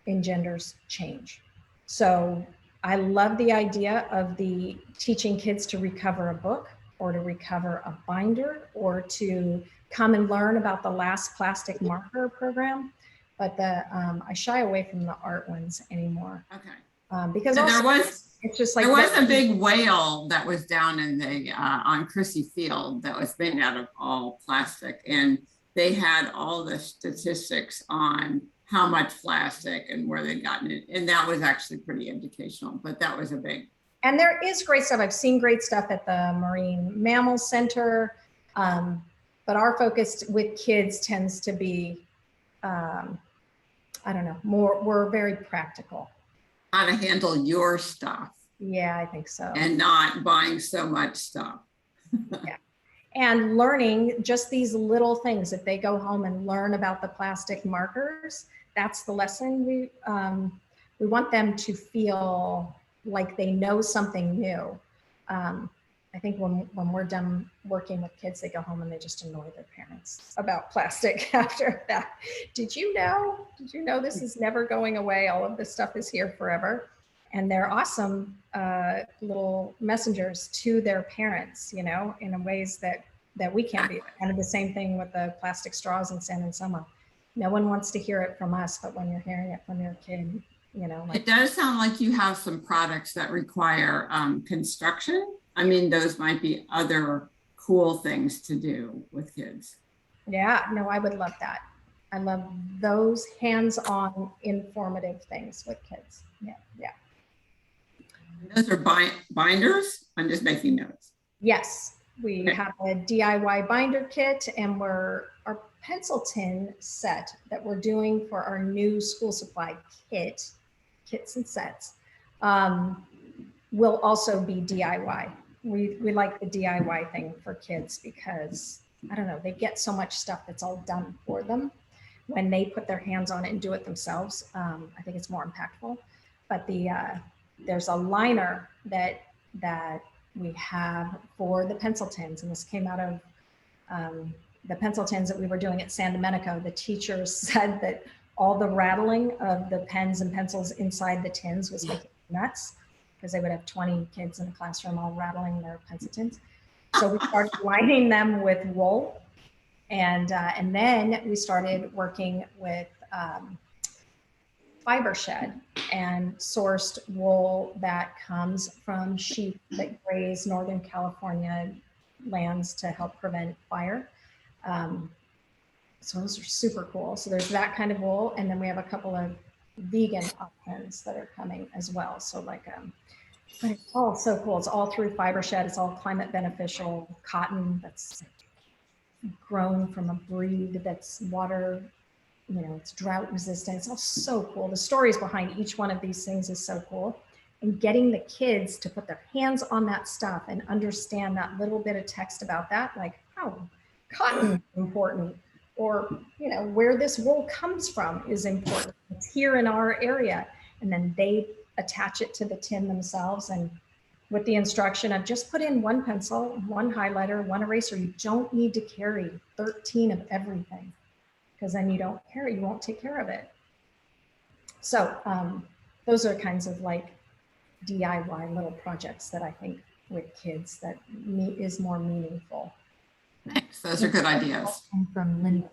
engenders change. So I love the idea of the teaching kids to recover a book or to recover a binder or to come and learn about the last plastic marker program. But I shy away from the art ones anymore. Okay. Because it's just like there was a big whale that was down in the on Chrissy Field that was made out of all plastic, and they had all the statistics on how much plastic and where they'd gotten it, and that was actually pretty educational. But that was a big. And there is great stuff. I've seen great stuff at the Marine Mammal Center, but our focus with kids tends to be, I don't know, we're very practical. How to handle your stuff. Yeah, I think so. And not buying so much stuff. Yeah. And learning just these little things. If they go home and learn about the plastic markers, that's the lesson. We want them to feel like they know something new. I think when we're done working with kids, they go home and they just annoy their parents about plastic after that. Did you know this is never going away? All of this stuff is here forever. And they're awesome little messengers to their parents, you know, in ways that we can't be. Kind of the same thing with the plastic straws in San Anselmo. No one wants to hear it from us, but when you're hearing it from your kid, you know. Like, it does sound like you have some products that require construction. I mean, those might be other cool things to do with kids. Yeah, no, I would love that. I love those hands-on informative things with kids. Yeah, yeah. Those are binders? I'm just making notes. Yes, we have a DIY binder kit, and our pencil tin set that we're doing for our new school supply kits and sets will also be DIY. We like the DIY thing for kids because, I don't know, they get so much stuff that's all done for them. When they put their hands on it and do it themselves, I think it's more impactful. But there's a liner that we have for the pencil tins, and this came out of the pencil tins that we were doing at San Domenico. The teachers said that all the rattling of the pens and pencils inside the tins was making them nuts, because they would have 20 kids in a classroom all rattling their pencil tins. So we started lining them with wool, and then we started working with fiber shed and sourced wool that comes from sheep that graze Northern California lands to help prevent fire. So those are super cool. So there's that kind of wool, and then we have a couple of vegan options that are coming as well. So like, but it's all so cool. It's all through fiber shed. It's all climate beneficial cotton that's grown from a breed that's water, you know, it's drought resistant. It's all so cool. The stories behind each one of these things is so cool. And getting the kids to put their hands on that stuff and understand that little bit of text about that, like, oh, cotton is important, or, you know, where this wool comes from is important. It's here in our area. And then they attach it to the tin themselves, and with the instruction of just put in one pencil, one highlighter, one eraser. You don't need to carry 13 of everything, because then you won't take care of it. So those are kinds of like DIY little projects that I think with kids that is more meaningful. Thanks. Those are good ideas. From Linda.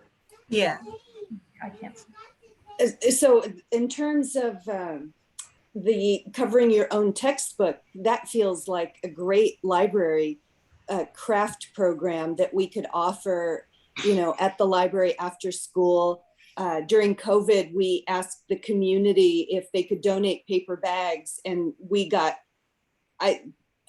Yeah. I can't. So in terms of the covering your own textbook, that feels like a great library craft program that we could offer, you know, at the library after school. During COVID, we asked the community if they could donate paper bags, and we got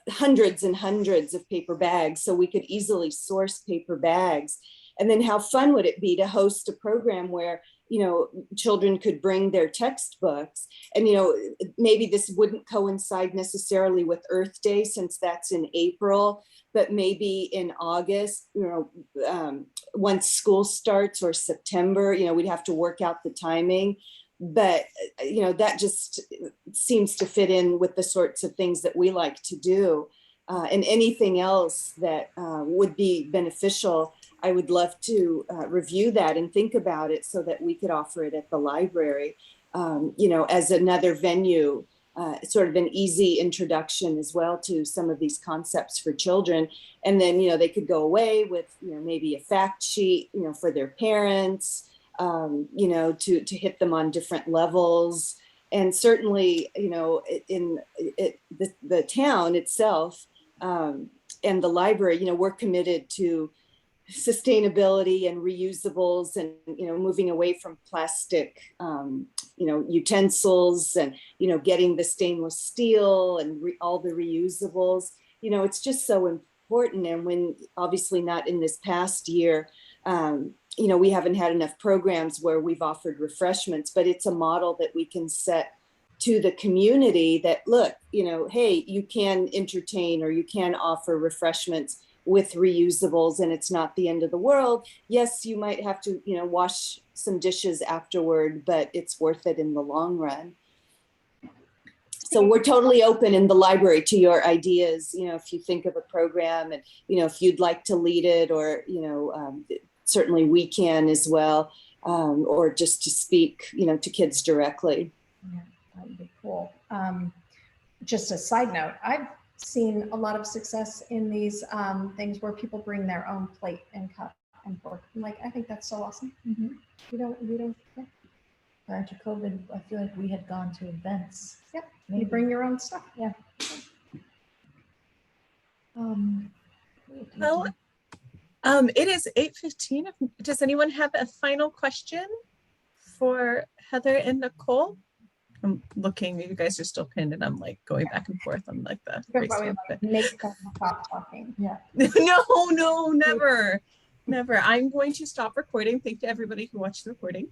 hundreds and hundreds of paper bags, so we could easily source paper bags. And then how fun would it be to host a program where, you know, children could bring their textbooks, and, you know, maybe this wouldn't coincide necessarily with Earth Day, since that's in April, but maybe in August, you know, once school starts, or September, you know, we'd have to work out the timing. But, you know, that just seems to fit in with the sorts of things that we like to do. And anything else that would be beneficial, I would love to review that and think about it so that we could offer it at the library, you know, as another venue, sort of an easy introduction as well to some of these concepts for children. And then, you know, they could go away with, you know, maybe a fact sheet, you know, for their parents, you know, to hit them on different levels. And certainly, you know, in the town itself and the library, you know, we're committed to sustainability and reusables, and, you know, moving away from plastic, you know, utensils, and, you know, getting the stainless steel and all the reusables. You know, it's just so important. And when, obviously not in this past year, you know, we haven't had enough programs where we've offered refreshments, but it's a model that we can set to the community that, look, you know, hey, you can entertain, or you can offer refreshments with reusables, and it's not the end of the world. Yes, you might have to, you know, wash some dishes afterward, but it's worth it in the long run. So we're totally open in the library to your ideas. You know, if you think of a program, and, you know, if you'd like to lead it, or, you know, certainly we can as well, or just to speak, you know, to kids directly. Yeah, that would be cool. Just a side note, I've seen a lot of success in these things where people bring their own plate and cup and fork. I'm like, I think that's so awesome. Mm-hmm. We don't. Yeah. Prior to COVID, I feel like we had gone to events. Yep. Maybe. You bring your own stuff. Yeah. Well, it is 8:15. Does anyone have a final question for Heather and Nicole? I'm looking, you guys are still pinned, and I'm like going back and forth on like the Make them stop talking. Yeah. no, never. Never. I'm going to stop recording. Thank you to everybody who watched the recording.